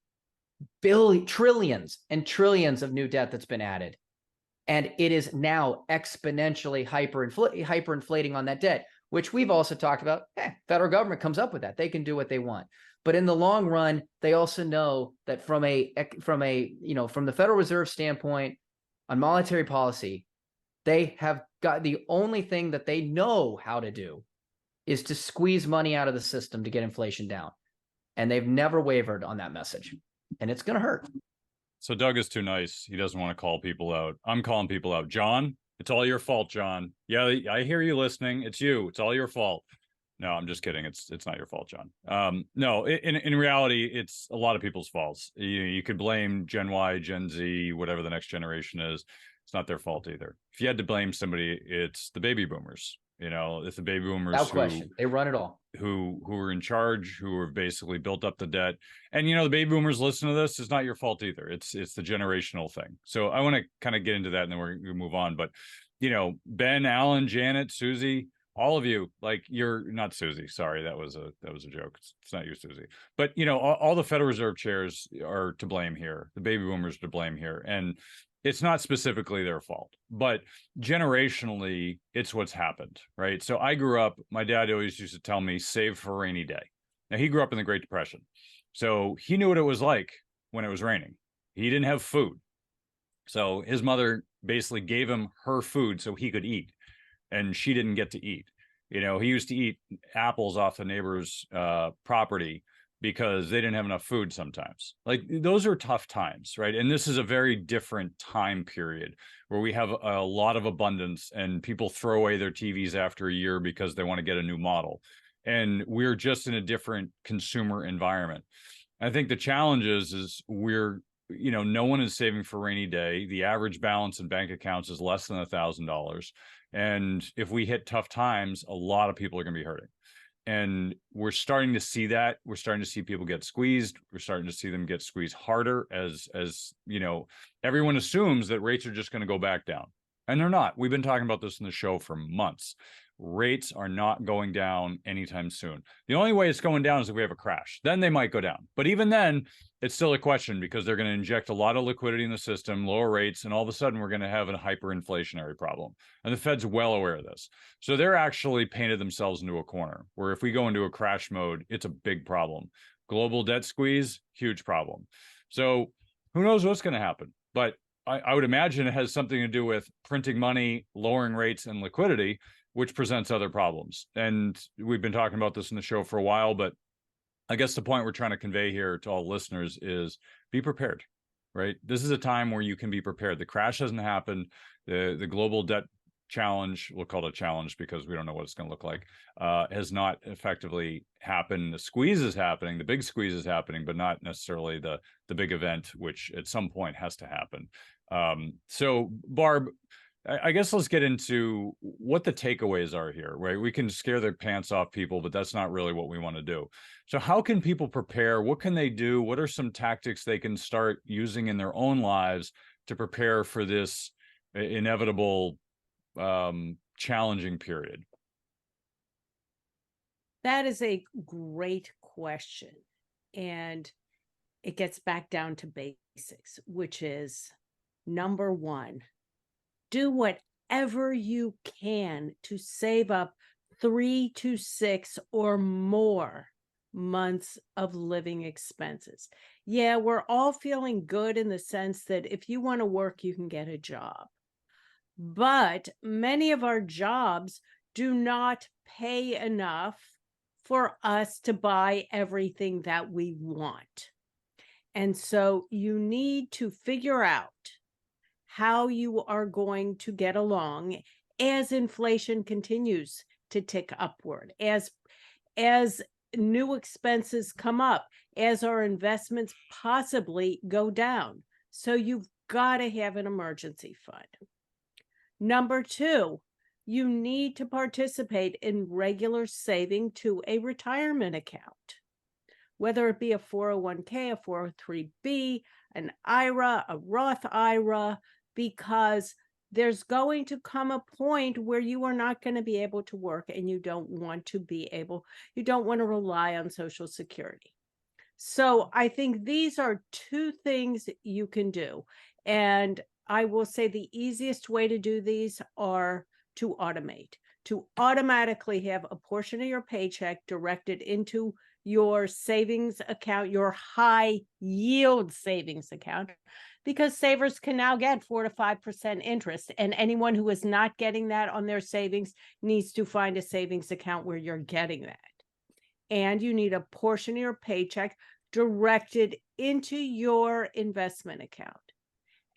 trillions and trillions of new debt that's been added. And it is now exponentially hyperinflating on that debt, which we've also talked about. Federal government comes up with that. They can do what they want. But in the long run, they also know that from the Federal Reserve standpoint on monetary policy, they have got the only thing that they know how to do is to squeeze money out of the system to get inflation down. And they've never wavered on that message. And it's going to hurt. So Doug is too nice. He doesn't want to call people out. I'm calling people out. John, it's all your fault, John. Yeah, I hear you listening. It's you. It's all your fault. No, I'm just kidding. It's not your fault, John. No, in reality, it's a lot of people's faults. You could blame Gen Y, Gen Z, whatever the next generation is. It's not their fault either. If you had to blame somebody, it's the baby boomers. It's the baby boomers without question. They run it all. Who are in charge, who have basically built up the debt. And the baby boomers listen to this. It's not your fault either. It's the generational thing. So I want to kind of get into that, and then we're going to move on. But Ben, Alan, Janet, Susie, all of you, like, you're not Susie. Sorry, that was a joke. It's not you, Susie. But all the Federal Reserve chairs are to blame here. The baby boomers are to blame here, and it's not specifically their fault, but generationally, it's what's happened, right? So I grew up, my dad always used to tell me, save for a rainy day. Now, he grew up in the Great Depression, so he knew what it was like when it was raining. He didn't have food. So his mother basically gave him her food so he could eat, and she didn't get to eat. He used to eat apples off the neighbor's property because they didn't have enough food sometimes. Like, those are tough times, right? And this is a very different time period where we have a lot of abundance and people throw away their TVs after a year because they want to get a new model. And we're just in a different consumer environment. I think the challenge is we're, no one is saving for a rainy day. The average balance in bank accounts is less than $1,000. And if we hit tough times, a lot of people are going to be hurting. And we're starting to see that. We're starting to see people get squeezed. We're starting to see them get squeezed harder as everyone assumes that rates are just going to go back down. And they're not. We've been talking about this in the show for months. Rates are not going down anytime soon. The only way it's going down is if we have a crash. Then they might go down. But even then, it's still a question, because they're going to inject a lot of liquidity in the system, lower rates, and all of a sudden we're going to have a hyperinflationary problem. And the Fed's well aware of this. So they're actually painted themselves into a corner where if we go into a crash mode, it's a big problem. Global debt squeeze, huge problem. So who knows what's going to happen? But I would imagine it has something to do with printing money, lowering rates, and liquidity, which presents other problems. And we've been talking about this in the show for a while, but I guess the point we're trying to convey here to all listeners is be prepared, right? This is a time where you can be prepared. The crash hasn't happened. The global debt challenge, we'll call it a challenge because we don't know what it's going to look like, has not effectively happened. The squeeze is happening, the big squeeze is happening, but not necessarily the big event, which at some point has to happen. So Barb, I guess let's get into what the takeaways are here, right? We can scare the pants off people, but that's not really what we want to do. So how can people prepare? What can they do? What are some tactics they can start using in their own lives to prepare for this inevitable challenging period? That is a great question. And it gets back down to basics, which is number one, do whatever you can to save up 3 to 6 or more months of living expenses. Yeah, we're all feeling good in the sense that if you want to work, you can get a job. But many of our jobs do not pay enough for us to buy everything that we want. And so you need to figure out how you are going to get along as inflation continues to tick upward, as new expenses come up, as our investments possibly go down. So you've got to have an emergency fund. Number two, you need to participate in regular saving to a retirement account, whether it be a 401k, a 403b, an IRA, a Roth IRA, because there's going to come a point where you are not going to be able to work and you don't want to rely on Social Security. So I think these are two things you can do. And I will say the easiest way to do these are to automate, to automatically have a portion of your paycheck directed into your savings account, your high yield savings account, because savers can now get 4 to 5% interest. And anyone who is not getting that on their savings needs to find a savings account where you're getting that. And you need a portion of your paycheck directed into your investment account.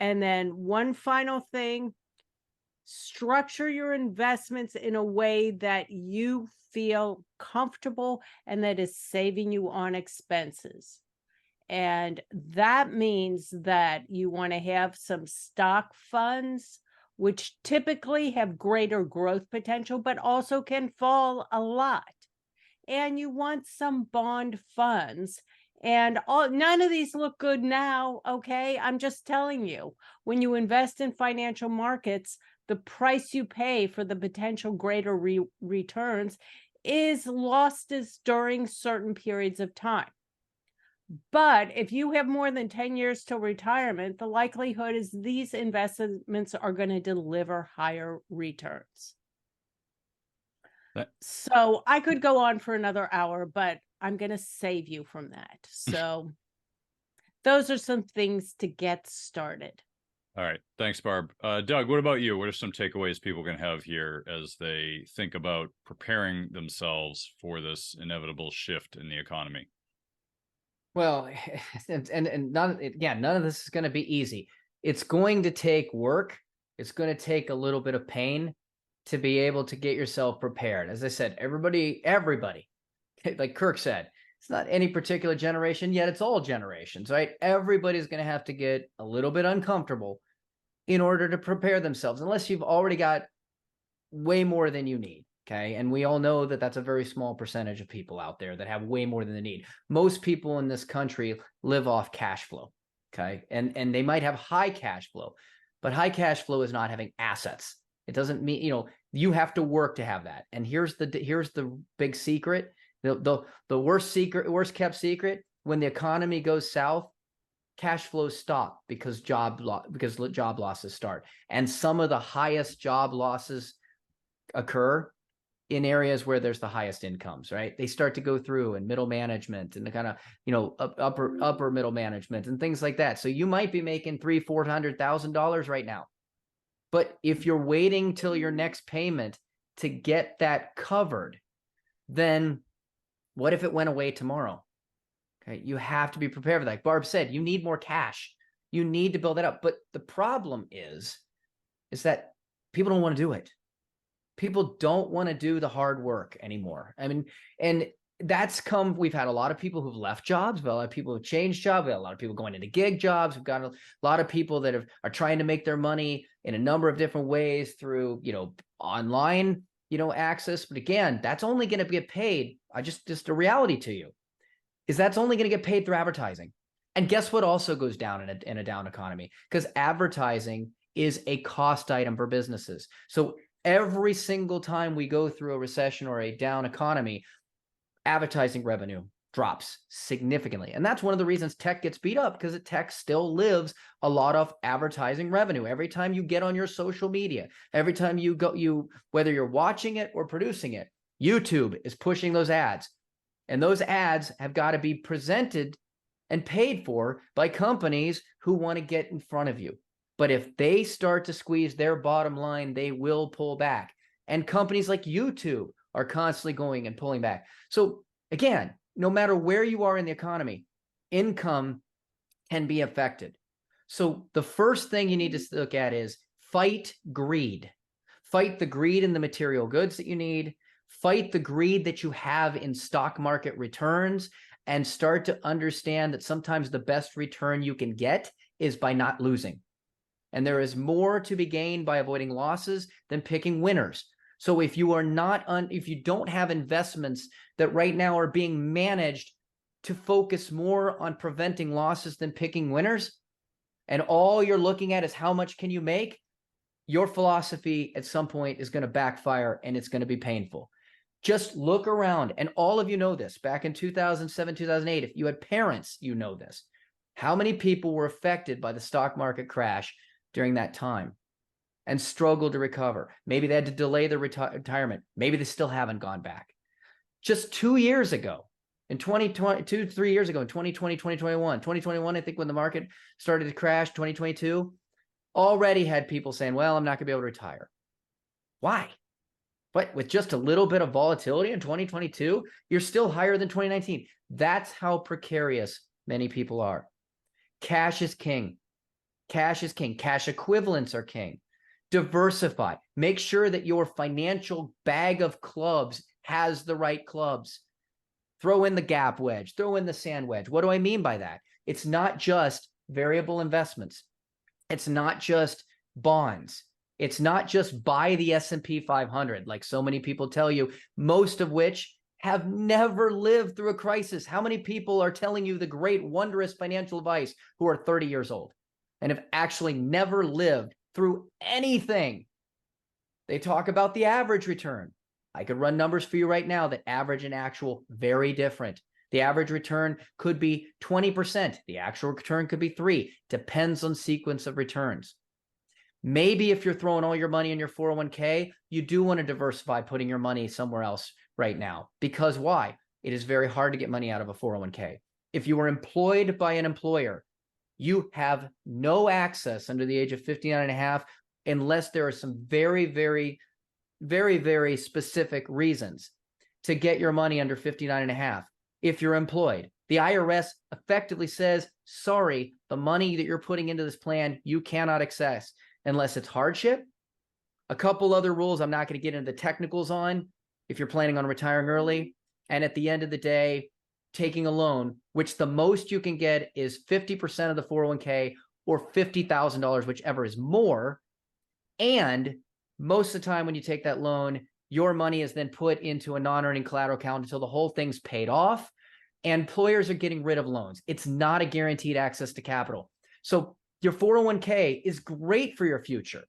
And then one final thing, structure your investments in a way that you feel comfortable and that is saving you on expenses. And that means that you want to have some stock funds, which typically have greater growth potential, but also can fall a lot. And you want some bond funds. And none of these look good now, okay? I'm just telling you, when you invest in financial markets, the price you pay for the potential greater returns is lost during certain periods of time. But if you have more than 10 years till retirement, the likelihood is these investments are going to deliver higher returns. So I could go on for another hour, but I'm going to save you from that. So those are some things to get started. All right. Thanks, Barb. Doug, what about you? What are some takeaways people can have here as they think about preparing themselves for this inevitable shift in the economy? Well, and none of this is going to be easy. It's going to take work. It's going to take a little bit of pain to be able to get yourself prepared. As I said, everybody, like Kirk said, it's not any particular generation, yet it's all generations, right? Everybody's going to have to get a little bit uncomfortable in order to prepare themselves, unless you've already got way more than you need. Okay. And we all know that that's a very small percentage of people out there that have way more than they need. Most people in this country live off cash flow. Okay. And they might have high cash flow, but high cash flow is not having assets. It doesn't mean, you have to work to have that. And here's the big secret. The worst kept secret, when the economy goes south, cash flows stop because job losses start. And some of the highest job losses occur in areas where there's the highest incomes, right? They start to go through and middle management and the kind of, upper middle management and things like that. So you might be making $300,000-$400,000 right now. But if you're waiting till your next payment to get that covered, then what if it went away tomorrow? Okay, you have to be prepared for that. Like Barb said, you need more cash. You need to build that up. But the problem is that people don't want to do it. People don't want to do the hard work anymore. I mean, and we've had a lot of people who've left jobs, but a lot of people who've changed jobs. We have a lot of people going into gig jobs. We've got a lot of people that are trying to make their money in a number of different ways through, online, access. But again, that's only going to get paid. Just a reality to you is that's only going to get paid through advertising. And guess what also goes down in a down economy? Because advertising is a cost item for businesses. So every single time we go through a recession or a down economy, advertising revenue drops significantly. And that's one of the reasons tech gets beat up, because tech still lives a lot of advertising revenue. Every time you get on your social media, every time you go, whether you're watching it or producing it, YouTube is pushing those ads. And those ads have got to be presented and paid for by companies who want to get in front of you. But if they start to squeeze their bottom line, they will pull back. And companies like YouTube are constantly going and pulling back. So again, no matter where you are in the economy, income can be affected. So the first thing you need to look at is fight greed. Fight the greed in the material goods that you need. Fight the greed that you have in stock market returns, and start to understand that sometimes the best return you can get is by not losing. And there is more to be gained by avoiding losses than picking winners. So if you are if you don't have investments that right now are being managed to focus more on preventing losses than picking winners, and all you're looking at is how much can you make, your philosophy at some point is going to backfire and it's going to be painful. Just look around, and all of you know this. Back in 2007, 2008, if you had parents, you know this. How many people were affected by the stock market crash during that time and struggled to recover? Maybe they had to delay their retirement. Maybe they still haven't gone back. Just 2 years ago, in 2020, 3 years ago, in 2020, 2021, I think when the market started to crash, 2022, already had people saying, well, I'm not going to be able to retire. Why? But with just a little bit of volatility in 2022, you're still higher than 2019. That's how precarious many people are. Cash is king. Cash is king. Cash equivalents are king. Diversify. Make sure that your financial bag of clubs has the right clubs. Throw in the gap wedge. Throw in the sand wedge. What do I mean by that? It's not just variable investments. It's not just bonds. It's not just buy the S&P 500, like so many people tell you, most of which have never lived through a crisis. How many people are telling you the great, wondrous financial advice who are 30 years old and have actually never lived through anything? They talk about the average return. I could run numbers for you right now that average and actual, very different. The average return could be 20%. The actual return could be 3%. Depends on sequence of returns. Maybe if you're throwing all your money in your 401k, you do want to diversify putting your money somewhere else right now. Because why? It is very hard to get money out of a 401k. If you are employed by an employer, you have no access under the age of 59 and a half unless there are some very, very, very, very specific reasons to get your money under 59 and a half. If you're employed, the IRS effectively says, sorry, the money that you're putting into this plan, you cannot access unless it's hardship. A couple other rules I'm not going to get into the technicals on if you're planning on retiring early. And at the end of the day, taking a loan, which the most you can get is 50% of the 401k or $50,000, whichever is more. And most of the time when you take that loan, your money is then put into a non-earning collateral account until the whole thing's paid off. And employers are getting rid of loans. It's not a guaranteed access to capital. So your 401k is great for your future.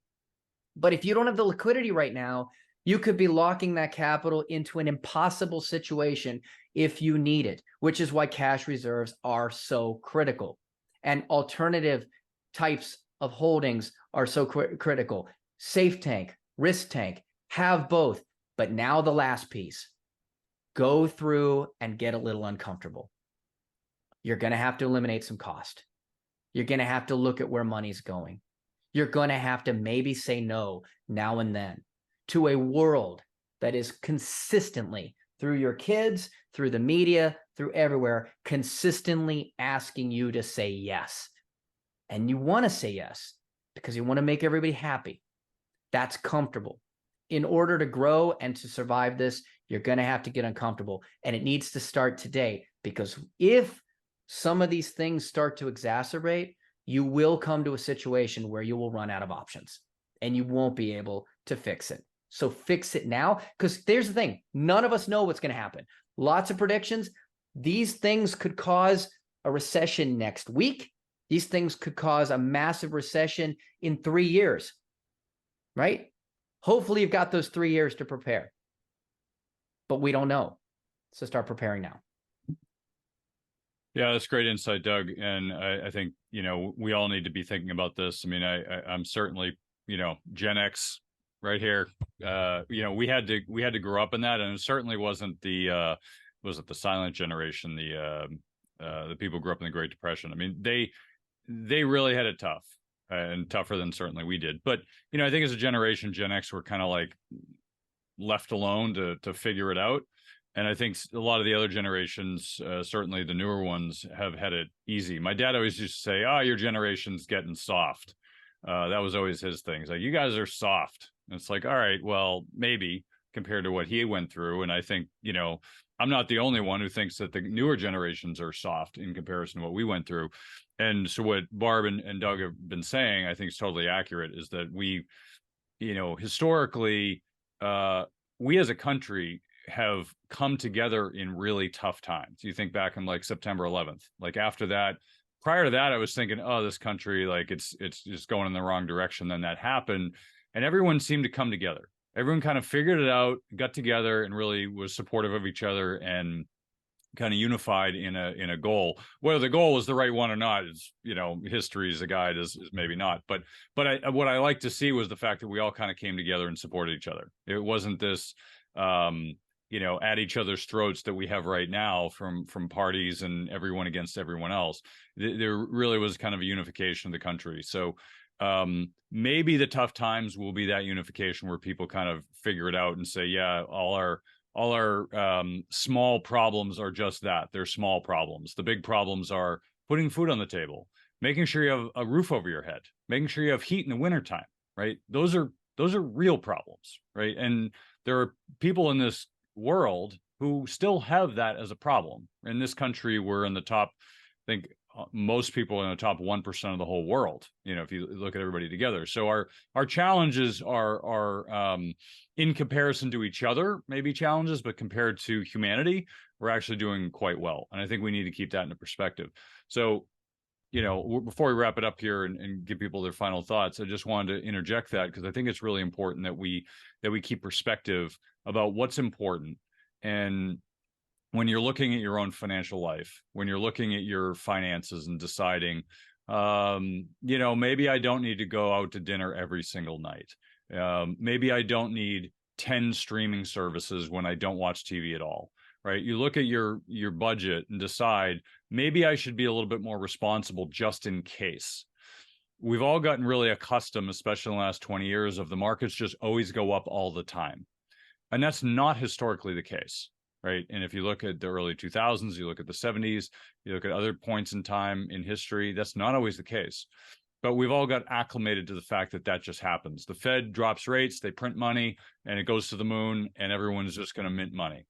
But if you don't have the liquidity right now, you could be locking that capital into an impossible situation if you need it, which is why cash reserves are so critical. And alternative types of holdings are so critical. Safe tank, risk tank, have both. But now the last piece, go through and get a little uncomfortable. You're going to have to eliminate some cost. You're going to have to look at where money's going. You're going to have to maybe say no now and then to a world that is consistently, through your kids, through the media, through everywhere, consistently asking you to say yes. And you want to say yes because you want to make everybody happy. That's comfortable. In order to grow and to survive this, you're going to have to get uncomfortable. And it needs to start today, because if some of these things start to exacerbate, you will come to a situation where you will run out of options and you won't be able to fix it. So fix it now, because there's the thing. None of us know what's going to happen. Lots of predictions. These things could cause a recession next week. These things could cause a massive recession in 3 years, right? Hopefully you've got those 3 years to prepare, but we don't know. So start preparing now. Yeah, that's great insight, Doug. And I think, we all need to be thinking about this. I mean, I'm certainly, Gen X right here. We had to grow up in that, and it certainly wasn't the silent generation, the people who grew up in the Great Depression. I mean, they really had it tough, and tougher than certainly we did. But, I think as a generation, Gen X were kind of like left alone to figure it out. And I think a lot of the other generations, certainly the newer ones, have had it easy. My dad always used to say, "Oh, your generation's getting soft." That was always his thing. He's like, "You guys are soft." And it's like, all right, well, maybe compared to what he went through. And I think, I'm not the only one who thinks that the newer generations are soft in comparison to what we went through. And so what Barb and Doug have been saying, I think is totally accurate, is that we, historically, we as a country have come together in really tough times. You think back on like September 11th, like after that, prior to that, I was thinking, oh, this country, like it's just going in the wrong direction. Then that happened, and everyone seemed to come together. Everyone kind of figured it out, got together, and really was supportive of each other and kind of unified in a goal. Whether the goal was the right one or not is, history is a guide, is maybe not. But what I like to see was the fact that we all kind of came together and supported each other. It wasn't this, at each other's throats that we have right now from parties and everyone against everyone else. There really was kind of a unification of the country. So maybe the tough times will be that unification where people kind of figure it out and say, yeah, all our small problems are just that. They're small problems. The big problems are putting food on the table, making sure you have a roof over your head, making sure you have heat in the wintertime, right? Those are real problems, right? And there are people in this world who still have that as a problem. In this country, we're in the top, I think most people are in the top 1% of the whole world, if you look at everybody together. So our challenges are in comparison to each other, maybe challenges, but compared to humanity, we're actually doing quite well. And I think we need to keep that into perspective. So, before we wrap it up here and give people their final thoughts, I just wanted to interject that because I think it's really important that we keep perspective about what's important. And when you're looking at your own financial life, when you're looking at your finances and deciding, maybe I don't need to go out to dinner every single night. Maybe I don't need 10 streaming services when I don't watch TV at all, right? You look at your budget and decide, maybe I should be a little bit more responsible just in case. We've all gotten really accustomed, especially in the last 20 years, of the markets just always go up all the time. And that's not historically the case, right? And if you look at the early 2000s, you look at the 70s, you look at other points in time in history, that's not always the case. But we've all got acclimated to the fact that just happens. The Fed drops rates, they print money, and it goes to the moon, and everyone's just going to mint money.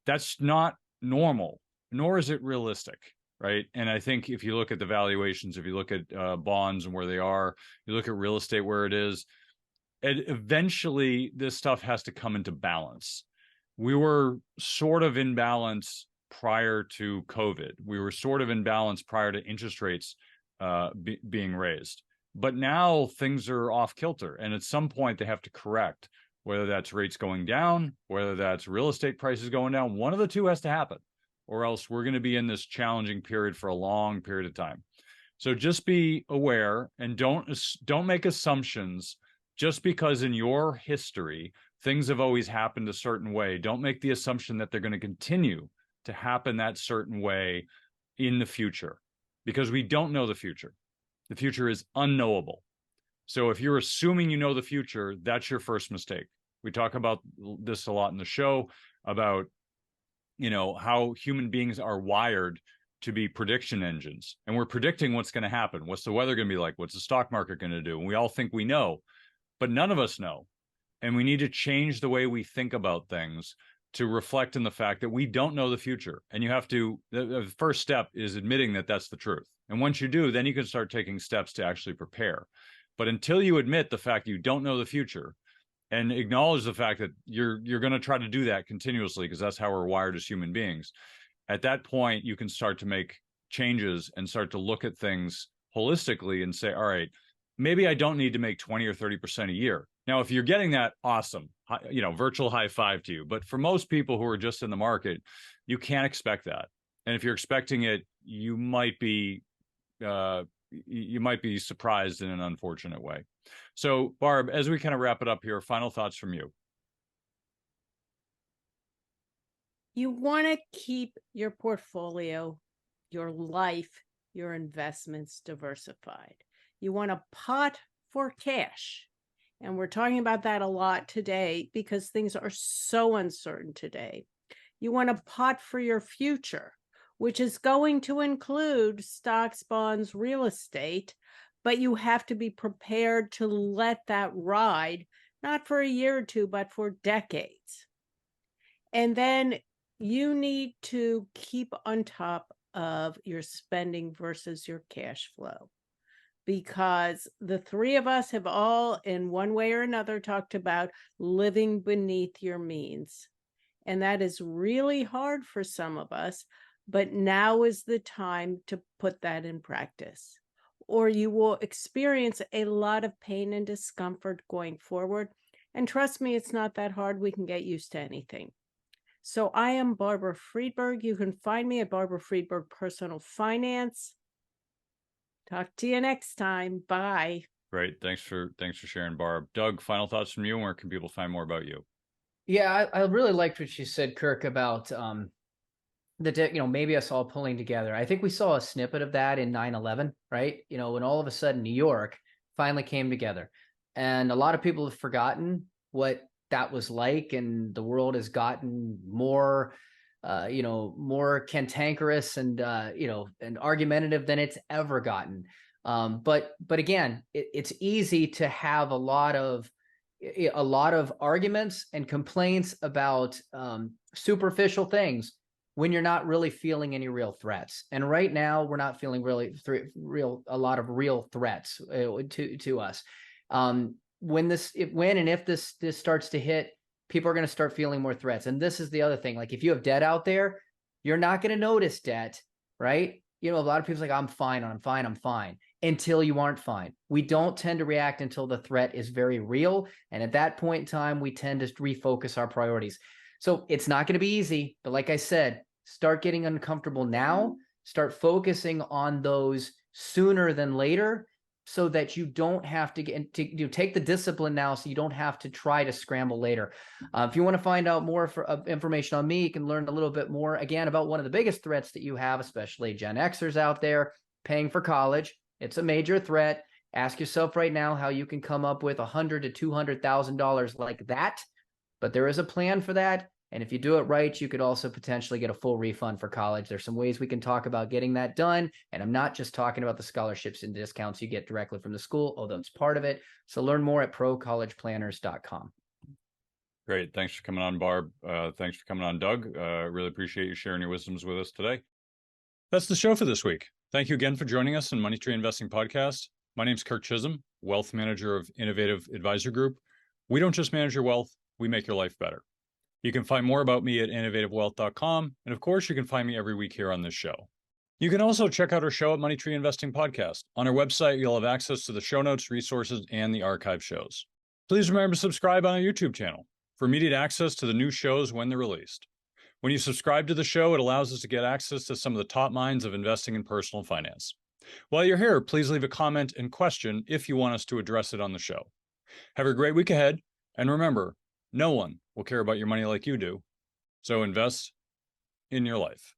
That's not normal, nor is it realistic, right? And I think if you look at the valuations, if you look at bonds and where they are, you look at real estate where it is, eventually this stuff has to come into balance. We were sort of in balance prior to COVID. We were sort of in balance prior to interest rates being raised. But now things are off kilter, and at some point they have to correct, whether that's rates going down, whether that's real estate prices going down. One of the two has to happen, or else we're going to be in this challenging period for a long period of time. So just be aware and don't make assumptions just because in your history Things have always happened a certain way. Don't make the assumption that they're going to continue to happen that certain way in the future, because we don't know the future. The future is unknowable. So if you're assuming you know the future, that's your first mistake. We talk about this a lot in the show about, how human beings are wired to be prediction engines. And we're predicting what's going to happen. What's the weather going to be like? What's the stock market going to do? And we all think we know, but none of us know. And we need to change the way we think about things to reflect in the fact that we don't know the future. And you have to, the first step is admitting that that's the truth. And once you do, then you can start taking steps to actually prepare. But until you admit the fact you don't know the future and acknowledge the fact that you're going to try to do that continuously, because that's how we're wired as human beings, at that point, you can start to make changes and start to look at things holistically and say, all right, maybe I don't need to make 20 or 30% a year. Now, if you're getting that, awesome, virtual high five to you. But for most people who are just in the market, you can't expect that. And if you're expecting it, you might be surprised in an unfortunate way. So, Barb, as we kind of wrap it up here, final thoughts from you. You want to keep your portfolio, your life, your investments diversified. You want a pot for cash. And we're talking about that a lot today because things are so uncertain today. You want a pot for your future, which is going to include stocks, bonds, real estate, but you have to be prepared to let that ride, not for a year or two, but for decades. And then you need to keep on top of your spending versus your cash flow, because the three of us have all, in one way or another, talked about living beneath your means. And that is really hard for some of us, but now is the time to put that in practice, or you will experience a lot of pain and discomfort going forward. And trust me, it's not that hard. We can get used to anything. So I am Barbara Friedberg. You can find me at Barbara Friedberg Personal Finance. Talk to you next time. Bye. Great. Thanks for sharing, Barb. Doug, final thoughts from you, and where can people find more about you? Yeah, I really liked what you said, Kirk, about maybe us all pulling together. I think we saw a snippet of that in 9/11, right? When all of a sudden New York finally came together, and a lot of people have forgotten what that was like, and the world has gotten more more cantankerous and and argumentative than it's ever gotten. But again, it's easy to have a lot of arguments and complaints about superficial things when you're not really feeling any real threats. And right now, we're not feeling really a lot of real threats to us. When and if this starts to hit, people are going to start feeling more threats. And this is the other thing. Like, if you have debt out there, you're not going to notice debt, right? A lot of people's like, I'm fine, until you aren't fine. We don't tend to react until the threat is very real. And at that point in time, we tend to refocus our priorities. So it's not going to be easy, but like I said, start getting uncomfortable now, start focusing on those sooner than later, so that you don't have to take the discipline now, so you don't have to try to scramble later. If you want to find out more information on me, you can learn a little bit more, again, about one of the biggest threats that you have, especially Gen Xers out there, paying for college. It's a major threat. Ask yourself right now how you can come up with $100,000 to $200,000 like that. But there is a plan for that. And if you do it right, you could also potentially get a full refund for college. There's some ways we can talk about getting that done. And I'm not just talking about the scholarships and discounts you get directly from the school, although it's part of it. So learn more at procollegeplanners.com. Great. Thanks for coming on, Barb. Thanks for coming on, Doug. Really appreciate you sharing your wisdoms with us today. That's the show for this week. Thank you again for joining us on Money Tree Investing Podcast. My name's Kirk Chisholm, Wealth Manager of Innovative Advisor Group. We don't just manage your wealth, we make your life better. You can find more about me at innovativewealth.com. And of course, you can find me every week here on this show. You can also check out our show at Money Tree Investing Podcast. On our website, you'll have access to the show notes, resources, and the archive shows. Please remember to subscribe on our YouTube channel for immediate access to the new shows when they're released. When you subscribe to the show, it allows us to get access to some of the top minds of investing in personal finance. While you're here, please leave a comment and question if you want us to address it on the show. Have a great week ahead, and remember, No one will care about your money like you do. So invest in your life.